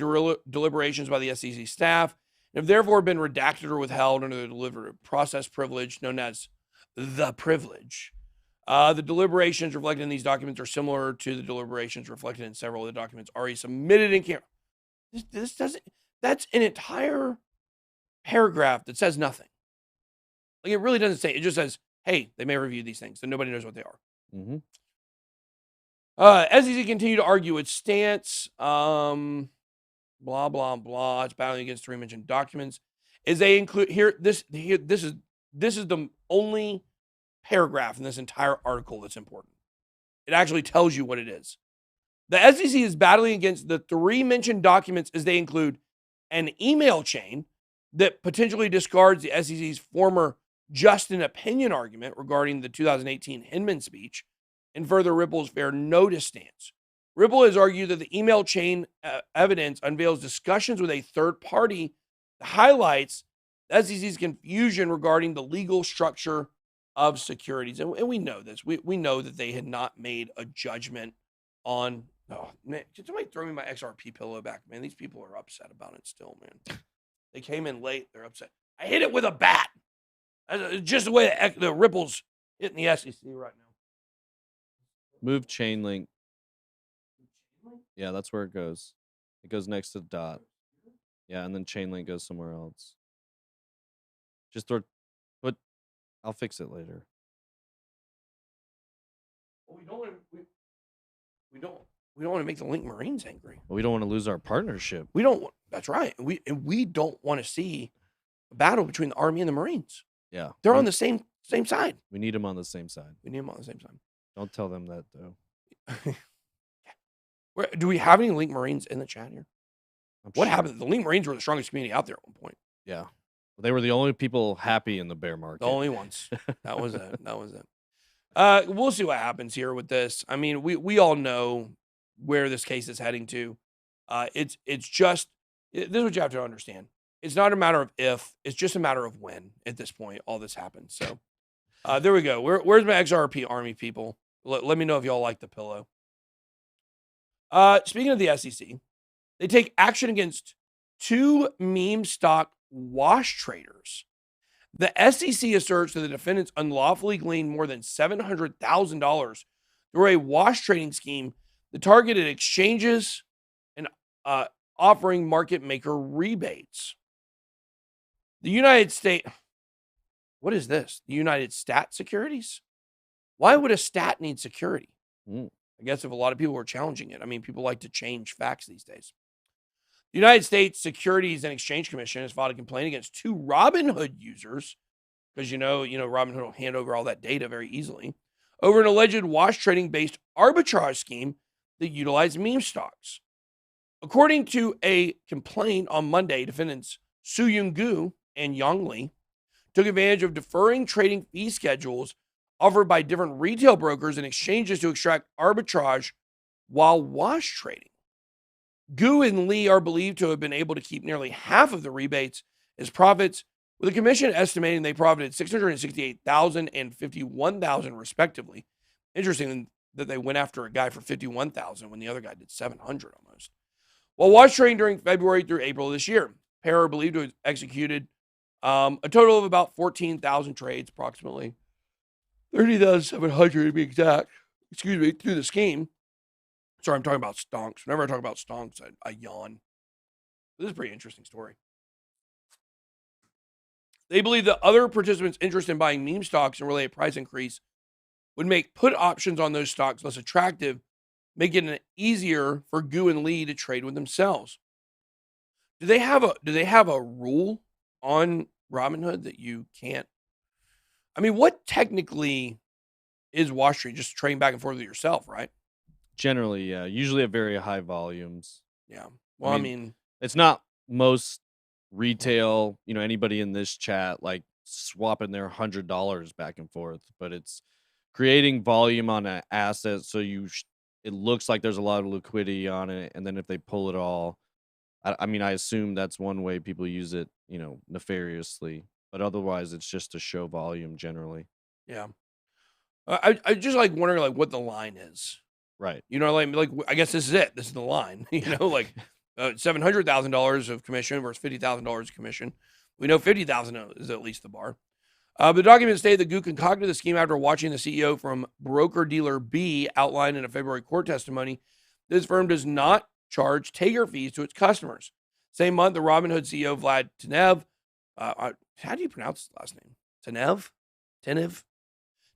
deliberations by the SEC staff, and have therefore been redacted or withheld under the deliberative process privilege known as the privilege. The deliberations reflected in these documents are similar to the deliberations reflected in several of the documents already submitted in camera. This doesn't, that's an entire paragraph that says nothing. Like, it really doesn't say, it just says, hey, they may review these things, and nobody knows what they are. Mm-hmm. SEC continue to argue its stance, blah, blah, blah. It's battling against 3 mentioned documents. Is they include this is the only paragraph in this entire article that's important. It actually tells you what it is. The SEC is battling against the 3 mentioned documents as they include an email chain that potentially discards the SEC's former just an opinion argument regarding the 2018 Hinman speech and further Ripple's fair notice stance. Ripple has argued that the email chain evidence unveils discussions with a third party that highlights the SEC's confusion regarding the legal structure of securities. And we know this. We know that they had not made a judgment on. Oh, man, can somebody throw me my XRP pillow back, man? These people are upset about it still, man. They came in late. They're upset. I hit it with a bat. Just the way the Ripple's hitting the SEC right now. Move chain link. Yeah, that's where it goes. It goes next to the dot. Yeah, and then chain link goes somewhere else. Just throw, but I'll fix it later. Well, we don't want to make the Link Marines angry. We don't want to lose our partnership. We don't. That's right. We don't want to see a battle between the Army and the Marines. Yeah, they're on the same side. We need them on the same side. We need them on the same side. Don't tell them that though. Do we have any Link Marines in the chat here? What sure. happened? The Link Marines were the strongest community out there at one point. Yeah. Well, they were the only people happy in the bear market. The only ones. That was it. That was it. We'll see what happens here with this. I mean, we all know where this case is heading to. It's just, this is what you have to understand. It's not a matter of if, it's just a matter of when at this point all this happens. So there we go. Where's my XRP Army people? Let me know if y'all like the pillow. Speaking of the SEC, they take action against 2 meme stock wash traders. The SEC asserts that the defendants unlawfully gleaned more than $700,000 through a wash trading scheme that targeted exchanges and offering market maker rebates. The United States, what is this? The United Stat Securities? Why would a stat need security? I guess if a lot of people were challenging it. I mean, people like to change facts these days. The United States Securities and Exchange Commission has filed a complaint against 2 Robinhood users, because you know, Robinhood will hand over all that data very easily, over an alleged wash trading based arbitrage scheme that utilized meme stocks. According to a complaint on Monday, defendants Suyun Gu and Yang Li took advantage of deferring trading fee schedules offered by different retail brokers and exchanges to extract arbitrage while wash trading. Gu and Lee are believed to have been able to keep nearly half of the rebates as profits, with the commission estimating they profited $668,000 and $51,000 respectively. Interesting that they went after a guy for $51,000 when the other guy did $700 almost. While wash trading during February through April of this year, pair are believed to have executed a total of about 14,000 trades, approximately 30,700 to be exact, through the scheme. Sorry, I'm talking about stonks. Whenever I talk about stonks, I yawn. This is a pretty interesting story. They believe that other participants' interest in buying meme stocks and related price increase would make put options on those stocks less attractive, making it easier for Gu and Lee to trade with themselves. Do they have a rule on Robinhood that you can't? I mean, what technically is wash trading? Just trading back and forth with yourself, right? Generally, yeah. Usually at very high volumes. Yeah. Well, I mean it's not most retail, anybody in this chat like swapping their $100 back and forth, but it's creating volume on an asset so it looks like there's a lot of liquidity on it, and then if they pull it all, I assume that's one way people use it, nefariously, but otherwise it's just to show volume generally. Yeah. I just like wondering like what the line is. Right. Like I guess this is it. This is the line. Like $700,000 of commission versus $50,000 of commission. We know $50,000 is at least the bar. The document stated that Gu concocted the scheme after watching the CEO from broker-dealer B outline in a February court testimony that his firm does not charge taker fees to its customers. Same month, the Robinhood CEO Vlad Tenev, how do you pronounce his last name? Tenev?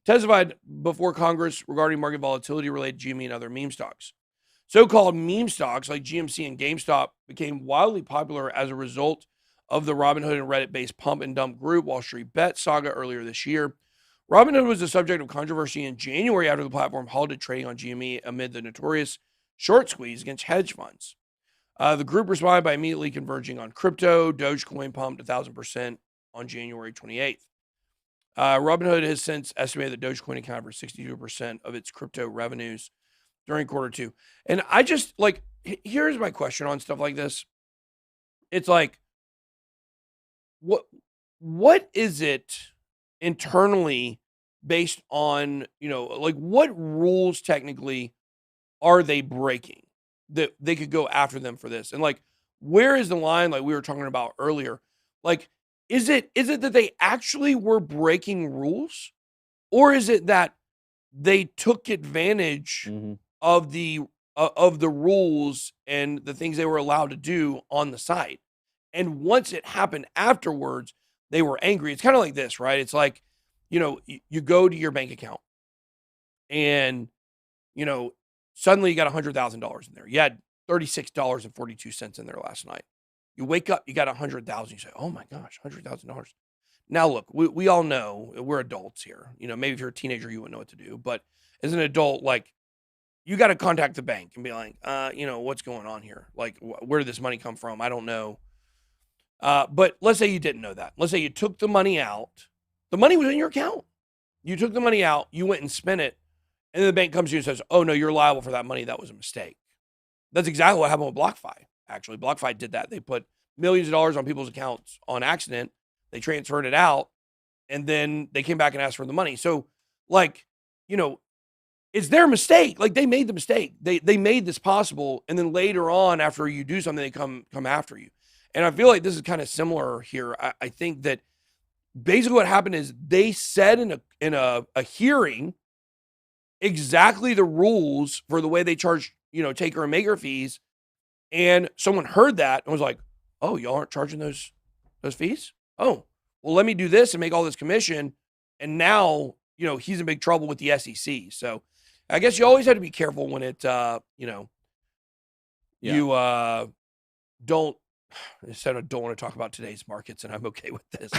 Testified before Congress regarding market volatility related to GME and other meme stocks. So-called meme stocks like GMC and GameStop became wildly popular as a result of the Robinhood and Reddit-based pump and dump group Wall Street Bet saga earlier this year. Robinhood was the subject of controversy in January after the platform halted trading on GME amid the notorious short squeeze against hedge funds. The group responded by immediately converging on crypto. Dogecoin pumped 1,000% on January 28th. Robinhood has since estimated that Dogecoin accounted for 62% of its crypto revenues. during Q2. And I just like, here's my question on stuff like this. It's like, what is it internally based on, like what rules technically are they breaking that they could go after them for this? And like, where is the line, like we were talking about earlier? Like, is it that they actually were breaking rules, or is it that they took advantage of the rules and the things they were allowed to do on the site? And once it happened afterwards, they were angry. It's kind of like this, right? It's like, you go to your bank account and, suddenly you got $100,000 in there. You had $36.42 in there last night. You wake up, you got 100,000. You say, oh my gosh, $100,000. Now look, we all know we're adults here. Maybe if you're a teenager, you wouldn't know what to do. But as an adult, like, you got to contact the bank and be like, what's going on here? Like, where did this money come from? I don't know. But let's say you didn't know that. Let's say you took the money out. The money was in your account. You took the money out. You went and spent it. And then the bank comes to you and says, oh, no, you're liable for that money. That was a mistake. That's exactly what happened with BlockFi, actually. BlockFi did that. They put millions of dollars on people's accounts on accident. They transferred it out. And then they came back and asked for the money. So, like, it's their mistake. Like, they made the mistake. They made this possible. And then later on, after you do something, they come after you. And I feel like this is kind of similar here. I think that basically what happened is they said in a hearing exactly the rules for the way they charge, taker and maker fees. And someone heard that and was like, oh, y'all aren't charging those fees? Oh, well, let me do this and make all this commission. And now, he's in big trouble with the SEC. So I guess you always have to be careful when it, you don't, instead of don't want to talk about today's markets, and I'm okay with this.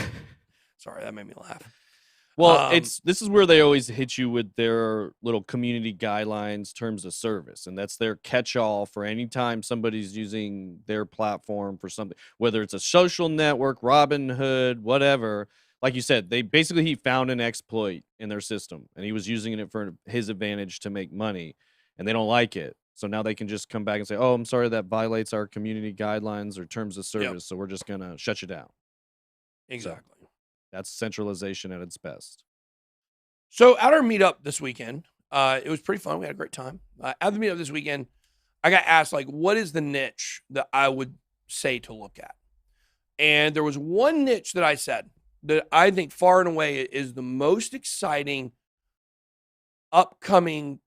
Sorry, that made me laugh. Well, this is where they always hit you with their little community guidelines, terms of service, and that's their catch-all for any time somebody's using their platform for something, whether it's a social network, Robinhood, whatever. Like you said, he found an exploit in their system, and he was using it for his advantage to make money, and they don't like it. So now they can just come back and say, oh, I'm sorry, that violates our community guidelines or terms of service, so we're just going to shut you down. Exactly. So that's centralization at its best. So at our meetup this weekend, it was pretty fun. We had a great time. At the meetup this weekend, I got asked, like, what is the niche that I would say to look at? And there was one niche that I said that I think far and away is the most exciting upcoming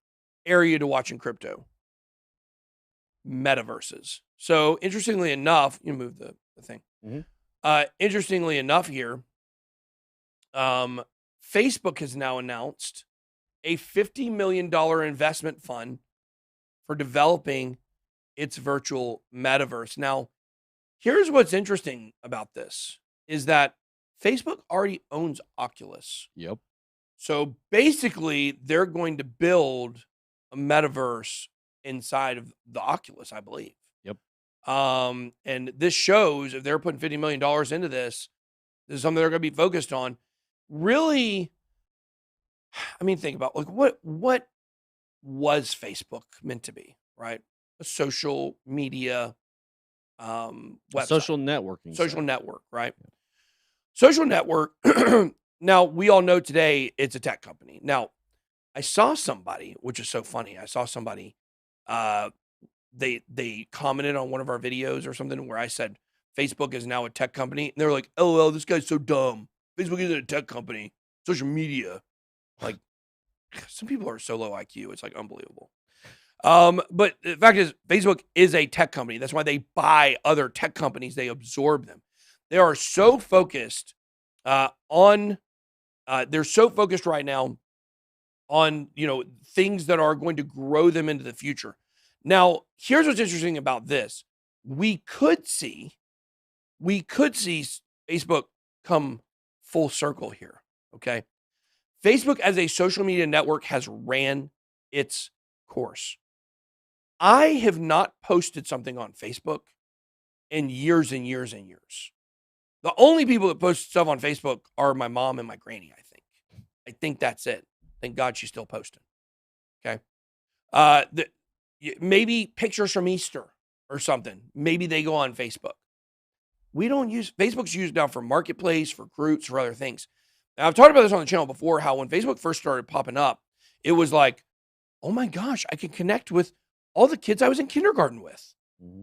area to watch in crypto. Metaverses. So interestingly enough, you move the thing. Interestingly enough here, Facebook has now announced a $50 million investment fund for developing its virtual metaverse. Now, here's what's interesting about this is that Facebook already owns Oculus. Yep. So basically, they're going to build a metaverse inside of the Oculus, I believe. Yep. And this shows if they're putting $50 million into this is something they're going to be focused on. Really, I mean, think about like what was Facebook meant to be, right? A social media website. Social networking. Social network, right? Yeah. Social network. Now, we all know today it's a tech company. Now, I saw somebody, which is so funny. I saw somebody, they commented on one of our videos or something where I said, Facebook is now a tech company. And they were like, LOL, this guy's so dumb. Facebook isn't a tech company. Social media. Like, some people are so low IQ. It's like unbelievable. But the fact is, Facebook is a tech company. That's why they buy other tech companies. They absorb them. They are so focused they're so focused right now on, things that are going to grow them into the future. Now, here's what's interesting about this. We could see Facebook come full circle here, okay? Facebook as a social media network has ran its course. I have not posted something on Facebook in years and years and years. The only people that post stuff on Facebook are my mom and my granny, I think. I think that's it. Thank God she's still posting. Okay. Maybe pictures from Easter or something. Maybe they go on Facebook. We don't use Facebook's used now for marketplace, for groups, for other things. Now, I've talked about this on the channel before, how when Facebook first started popping up, it was like, oh my gosh, I can connect with all the kids I was in kindergarten with. Mm-hmm.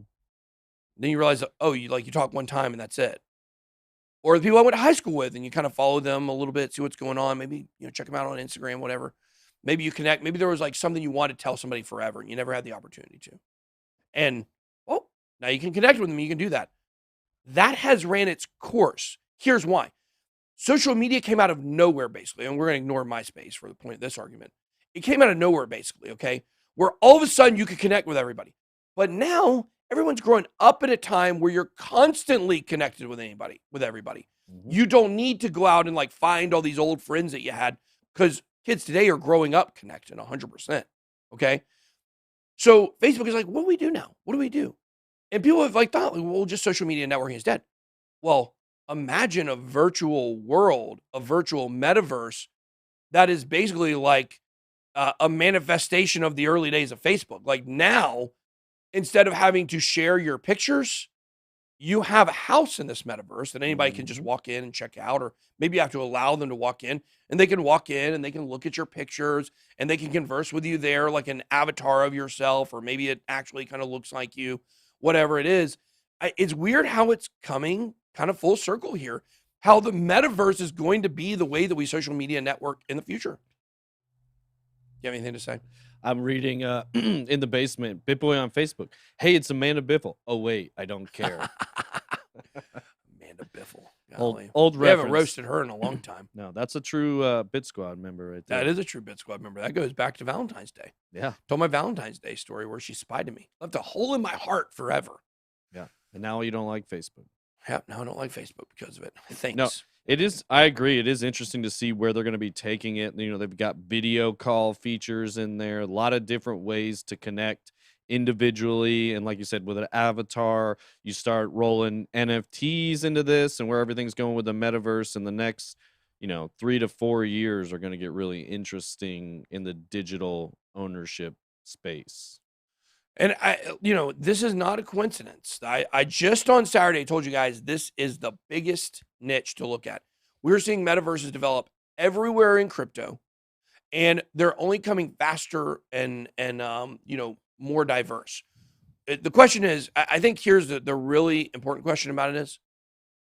Then you realize, oh, you talk one time and that's it. Or the people I went to high school with, and you kind of follow them a little bit, see what's going on. Maybe, check them out on Instagram, whatever. Maybe you connect. Maybe there was like something you wanted to tell somebody forever and you never had the opportunity to. And, well, now you can connect with them. You can do that. That has ran its course. Here's why. Social media came out of nowhere, basically, and we're going to ignore MySpace for the point of this argument. It came out of nowhere, basically, okay, where all of a sudden you could connect with everybody. But now everyone's growing up at a time where you're constantly connected with everybody. Mm-hmm. You don't need to go out and like find all these old friends that you had, because kids today are growing up connected 100%, okay? So Facebook is like, what do we do now? What do we do? And people have like thought, well, just social media networking is dead. Well, imagine a virtual world, a virtual metaverse that is basically like a manifestation of the early days of Facebook. Like now, instead of having to share your pictures, you have a house in this metaverse that anybody can just walk in and check out, or maybe you have to allow them to walk in, and they can walk in and they can look at your pictures and they can converse with you there like an avatar of yourself, or maybe it actually kind of looks like you, whatever it is. It's weird how it's coming kind of full circle here, how the metaverse is going to be the way that we social media network in the future. You have anything to say? I'm reading in the basement, BitBoy on Facebook. Hey, it's Amanda Biffle. Oh, wait, I don't care. Amanda Biffle. Old we reference. haven't roasted her in a long time. No, that's a true BitSquad member right there. That is a true BitSquad member. That goes back to Valentine's Day. Yeah. Told my Valentine's Day story where she spied on me. Left a hole in my heart forever. Yeah. And now you don't like Facebook. Yeah, now I don't like Facebook because of it. Thanks. No, it is. I agree. It is interesting to see where they're going to be taking it. They've got video call features in there, a lot of different ways to connect individually. And like you said, with an avatar, you start rolling NFTs into this, and where everything's going with the metaverse in the next, 3 to 4 years are going to get really interesting in the digital ownership space. And this is not a coincidence. I just on Saturday told you guys this is the biggest niche to look at. We're seeing metaverses develop everywhere in crypto, and they're only coming faster and more diverse. The question is, I think here's the really important question about it is,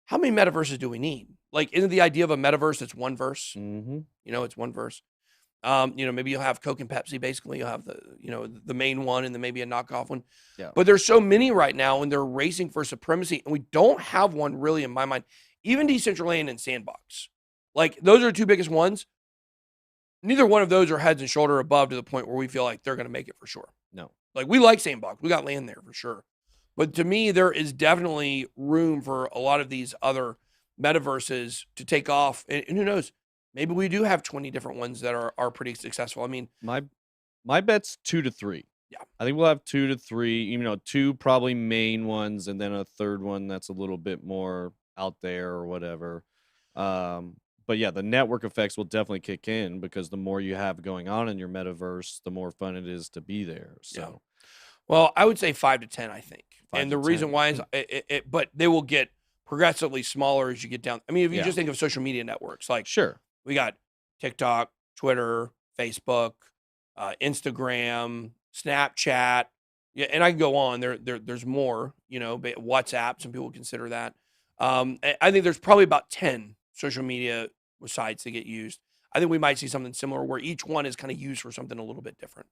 how many metaverses do we need? Like, isn't the idea of a metaverse that's one verse? Mm-hmm. It's one verse. Maybe you'll have Coke and Pepsi. Basically, you'll have the main one and then maybe a knockoff one. Yeah. But there's so many right now, and they're racing for supremacy, and we don't have one really in my mind. Even Decentraland and Sandbox, like those are the two biggest ones. Neither one of those are heads and shoulder above to the point where we feel like they're going to make it for sure. No, like we like Sandbox, we got land there for sure. But to me, there is definitely room for a lot of these other metaverses to take off, and who knows? Maybe we do have 20 different ones that are pretty successful. I mean, my bet's 2 to 3. Yeah, I think we'll have 2 to 3. 2 probably main ones, and then a third one that's a little bit more out there or whatever. But yeah, the network effects will definitely kick in, because the more you have going on in your metaverse, the more fun it is to be there. So, yeah. Well, I would say 5 to 10. I think, and the 10. reason why is but they will get progressively smaller as you get down. I mean, if you just think of social media networks, like sure. We got TikTok, Twitter, Facebook, Instagram, Snapchat. Yeah, and I can go on. There's more, WhatsApp. Some people consider that. I think there's probably about 10 social media sites that get used. I think we might see something similar where each one is kind of used for something a little bit different.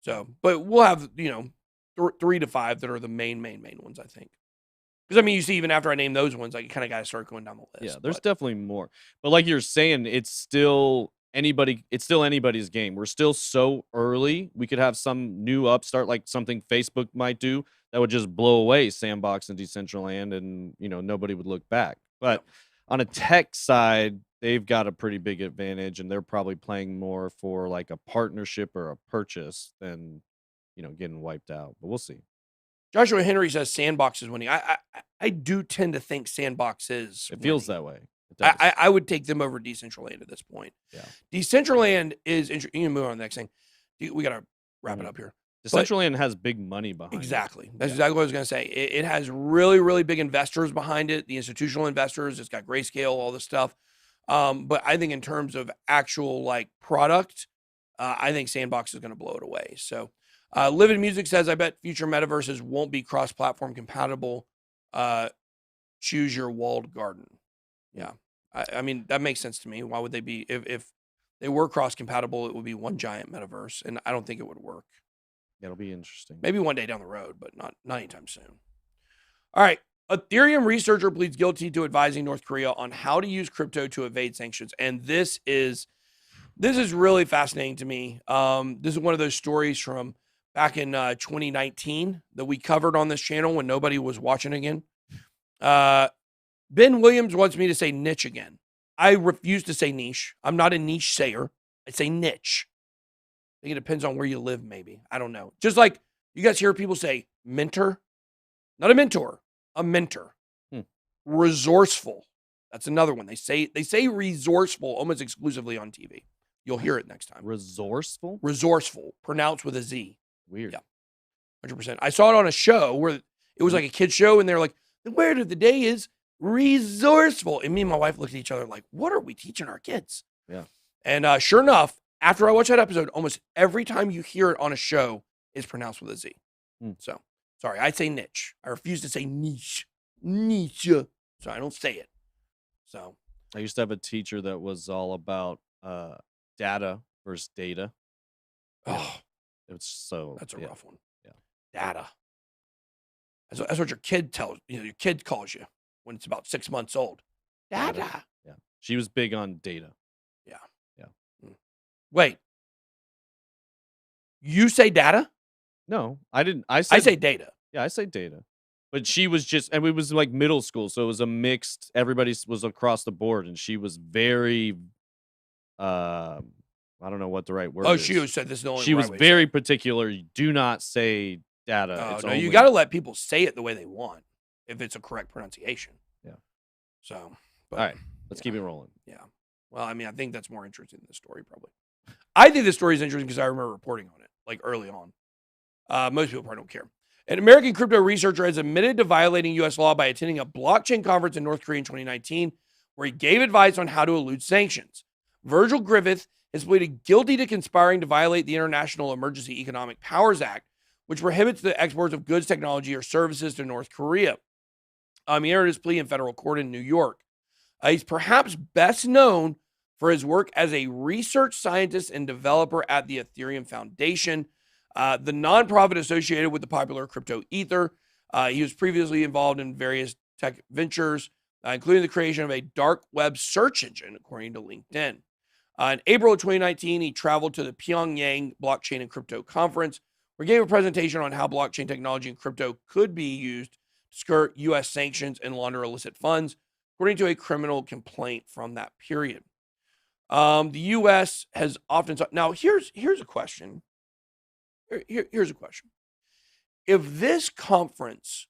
So, but we'll have, 3 to 5 that are the main ones, I think. Because, I mean, you see, even after I name those ones, I kind of got to start going down the list. Yeah, there's definitely more. But like you're saying, it's still anybody's game. We're still so early. We could have some new upstart, like something Facebook might do, that would just blow away Sandbox and Decentraland, and, nobody would look back. But on a tech side, they've got a pretty big advantage, and they're probably playing more for like a partnership or a purchase than, getting wiped out. But we'll see. Joshua Henry says Sandbox is winning. I do tend to think Sandbox is. It feels that way. I would take them over Decentraland at this point. Yeah. Decentraland is. You can move on to the next thing. We got a wrap it up here. Decentraland has big money behind Exactly. it. That's exactly what I was going to say. It has really, really big investors behind it. The institutional investors. It's got Grayscale, all this stuff. But I think in terms of actual like product, I think Sandbox is going to blow it away. So, Livid Music says, I bet future metaverses won't be cross-platform compatible. Choose your walled garden. Yeah. I mean, that makes sense to me. Why would they be? If they were cross-compatible, it would be one giant metaverse. And I don't think it would work. It'll be interesting. Maybe one day down the road, but not anytime soon. All right. Ethereum researcher pleads guilty to advising North Korea on how to use crypto to evade sanctions. And this is really fascinating to me. This is one of those stories from back in 2019 that we covered on this channel when nobody was watching again. Ben Williams wants me to say niche again. I refuse to say niche. I'm not a niche sayer. I say niche. I think it depends on where you live, maybe. I don't know. Just like you guys hear people say mentor, not a mentor, a mentor. Resourceful. That's another one. They say resourceful almost exclusively on TV. You'll hear it next time. Resourceful? Resourceful, pronounced with a Z. Weird. Yeah, 100%. I saw it on a show where it was like a kid's show, and they're like, the word of the day is resourceful. And me and my wife looked at each other like, what are we teaching our kids? Yeah. And sure enough, after I watched that episode, almost every time you hear it on a show is pronounced with a Z. So, sorry, I say niche. I refuse to say niche. Niche. So I don't say it. So. I used to have a teacher that was all about data versus data. Oh. It's so. That's a rough one. Yeah. Data. That's what your kid your kid calls you when it's about 6 months old. Data. Yeah. She was big on data. Yeah. Yeah. Wait. You say data? No, I didn't. I say data. Yeah, I say data. But she was just, and it was like middle school, so it was a mixed. Everybody was across the board, and she was very, I don't know what the right word. Oh, is. she said this is the only. She was very particular. You do not say data. Oh, it's no, only, you got to let people say it the way they want if it's a correct pronunciation. Yeah. So. All right, let's keep it rolling. Yeah. Well, I mean, I think that's more interesting than the story, probably. I think the story is interesting because I remember reporting on it, like early on. Most people probably don't care. An American crypto researcher has admitted to violating U.S. law by attending a blockchain conference in North Korea in 2019, where he gave advice on how to elude sanctions. Virgil Griffith has pleaded guilty to conspiring to violate the International Emergency Economic Powers Act, which prohibits the exports of goods, technology, or services to North Korea. He entered his plea in federal court in New York. He's perhaps best known for his work as a research scientist and developer at the Ethereum Foundation, the nonprofit associated with the popular crypto Ether. He was previously involved in various tech ventures, including the creation of a dark web search engine, according to LinkedIn. In April of 2019, he traveled to the Pyongyang Blockchain and Crypto Conference, where he gave a presentation on how blockchain technology and crypto could be used to skirt U.S. sanctions and launder illicit funds, according to a criminal complaint from that period. The U.S. has often... Now, here's a question. Here's a question. If this conference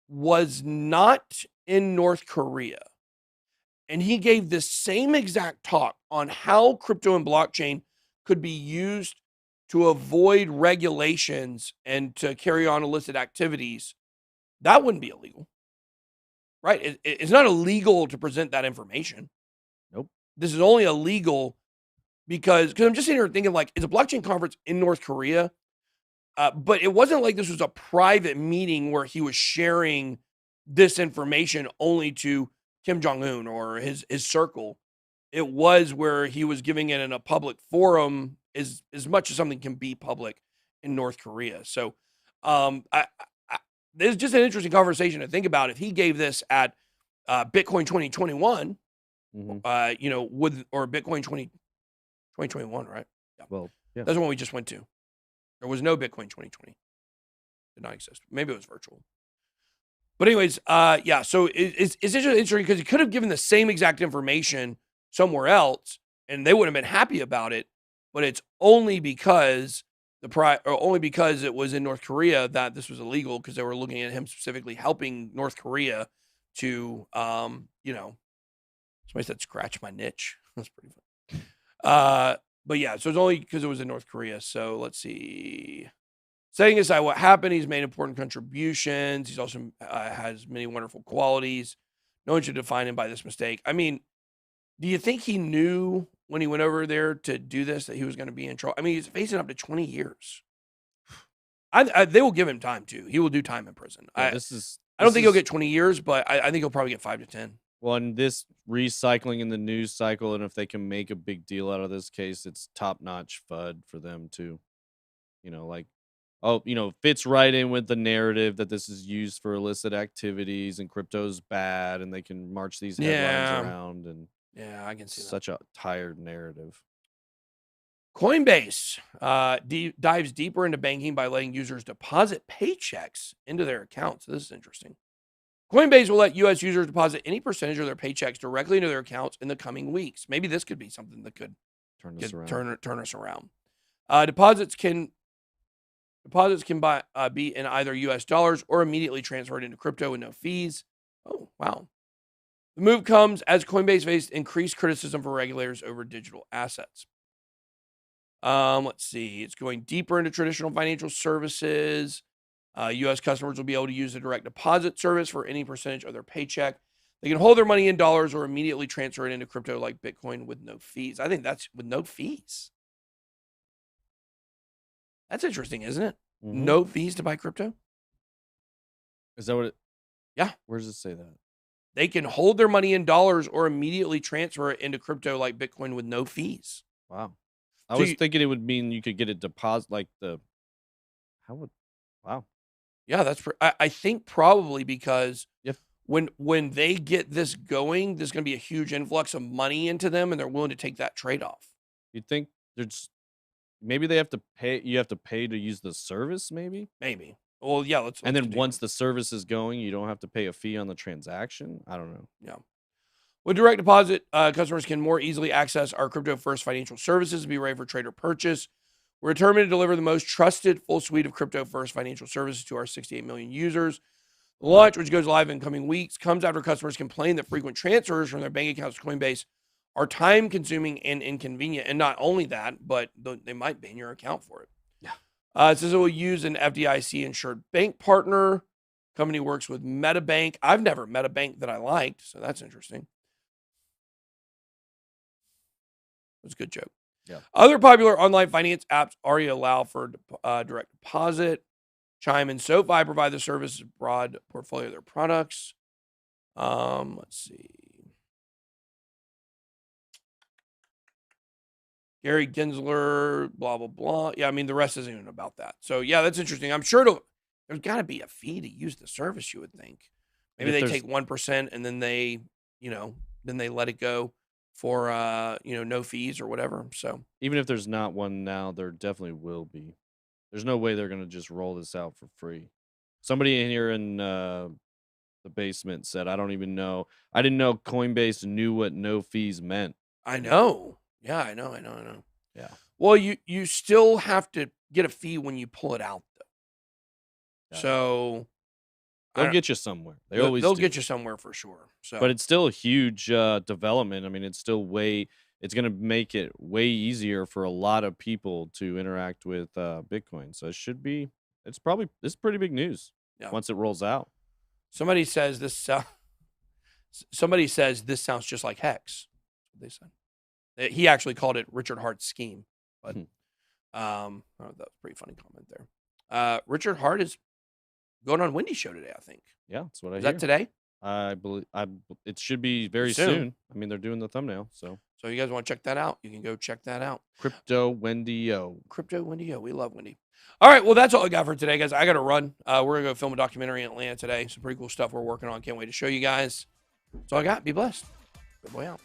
was not in North Korea, and he gave the same exact talk on how crypto and blockchain could be used to avoid regulations and to carry on illicit activities, that wouldn't be illegal, right? It's not illegal to present that information. Nope. This is only illegal because I'm just sitting here thinking, like, it's a blockchain conference in North Korea, but it wasn't like this was a private meeting where he was sharing this information only to Kim Jong-un or his circle. It was where he was giving it in a public forum, as much as something can be public in North Korea. So it's just an interesting conversation to think about. If he gave this at Bitcoin 2021, or Bitcoin 2021, right? Yeah. Well, yeah. That's the one we just went to. There was no Bitcoin 2020. Did not exist. Maybe it was virtual. But anyways, yeah, so it's interesting because he could have given the same exact information somewhere else and they wouldn't have been happy about it, but it's only because it was in North Korea that this was illegal, because they were looking at him specifically helping North Korea to somebody said scratch my niche. That's pretty fun. But yeah, so it's only because it was in North Korea. So let's see. Setting aside what happened, he's made important contributions. He's also has many wonderful qualities. No one should define him by this mistake. I mean, do you think he knew when he went over there to do this that he was going to be in trouble? I mean, he's facing up to 20 years. They will give him time too. He will do time in prison. Yeah, I don't think he'll get 20 years, but I think he'll probably get 5 to 10. Well, and this recycling in the news cycle, and if they can make a big deal out of this case, it's top-notch FUD for them too. You know, like, oh, you know, fits right in with the narrative that this is used for illicit activities and crypto's bad, and they can march these headlines around. And yeah, I can see that. Such a tired narrative. Coinbase dives deeper into banking by letting users deposit paychecks into their accounts. This is interesting. Coinbase will let U.S. users deposit any percentage of their paychecks directly into their accounts in the coming weeks. Maybe this could be something that could turn us around. Deposits can be in either U.S. dollars or immediately transferred into crypto with no fees. Oh, wow. The move comes as Coinbase faced increased criticism from regulators over digital assets. Let's see. It's going deeper into traditional financial services. U.S. customers will be able to use the direct deposit service for any percentage of their paycheck. They can hold their money in dollars or immediately transfer it into crypto like Bitcoin with no fees. I think that's with no fees. That's interesting, isn't it? Mm-hmm. No fees to buy crypto? Is that what it? Yeah. Where does it say that? They can hold their money in dollars or immediately transfer it into crypto like Bitcoin with no fees. Wow. I was thinking it would mean you could get a deposit like the. How would? Wow. Yeah, that's. I think probably because when they get this going, there's going to be a huge influx of money into them, and they're willing to take that trade off. You'd think there's maybe they have to pay. You have to pay to use the service, maybe. Well, yeah. Let's and then once the service is going, you don't have to pay a fee on the transaction. I don't know. Yeah. With direct deposit, customers can more easily access our crypto-first financial services and be ready for trade or purchase. We're determined to deliver the most trusted full suite of crypto-first financial services to our 68 million users. The launch, which goes live in coming weeks, comes after customers complain that frequent transfers from their bank accounts to Coinbase are time-consuming and inconvenient. And not only that, but they might ban your account for it. Yeah. It says it will use an FDIC-insured bank partner. Company works with MetaBank. I've never met a bank that I liked, so that's interesting. It's a good joke. Yeah. Other popular online finance apps already allow for direct deposit. Chime and SoFi provide the service broad portfolio of their products. Let's see. Gary Gensler, blah, blah, blah. Yeah, I mean, the rest isn't even about that. So, yeah, that's interesting. I'm sure there's got to be a fee to use the service, you would think. Maybe they take 1% and then they let it go for no fees or whatever. So even if there's not one now, there definitely will be. There's no way they're gonna just roll this out for free. Somebody in here in the basement said, I don't even know. I didn't know Coinbase knew what no fees meant. I know. Yeah, I know. Yeah. Well, you still have to get a fee when you pull it out though. Yeah. So they'll get you somewhere. They'll get you somewhere for sure. So, but it's still a huge development. I mean, it's going to make it way easier for a lot of people to interact with Bitcoin. So it's pretty big news once it rolls out. Somebody says this sounds just like Hex. That's what they said. He actually called it Richard Hart's scheme. But that was a pretty funny comment there. Richard Hart is going on Wendy's show today, I think. Yeah, that's what I hear. Is that today? I believe it should be very soon. I mean, they're doing the thumbnail, so you guys want to check that out? You can go check that out. Crypto Wendy-O. We love Wendy. All right, well, that's all I got for today, guys. I got to run. We're going to go film a documentary in Atlanta today. Some pretty cool stuff we're working on. Can't wait to show you guys. That's all I got. Be blessed. Good boy out.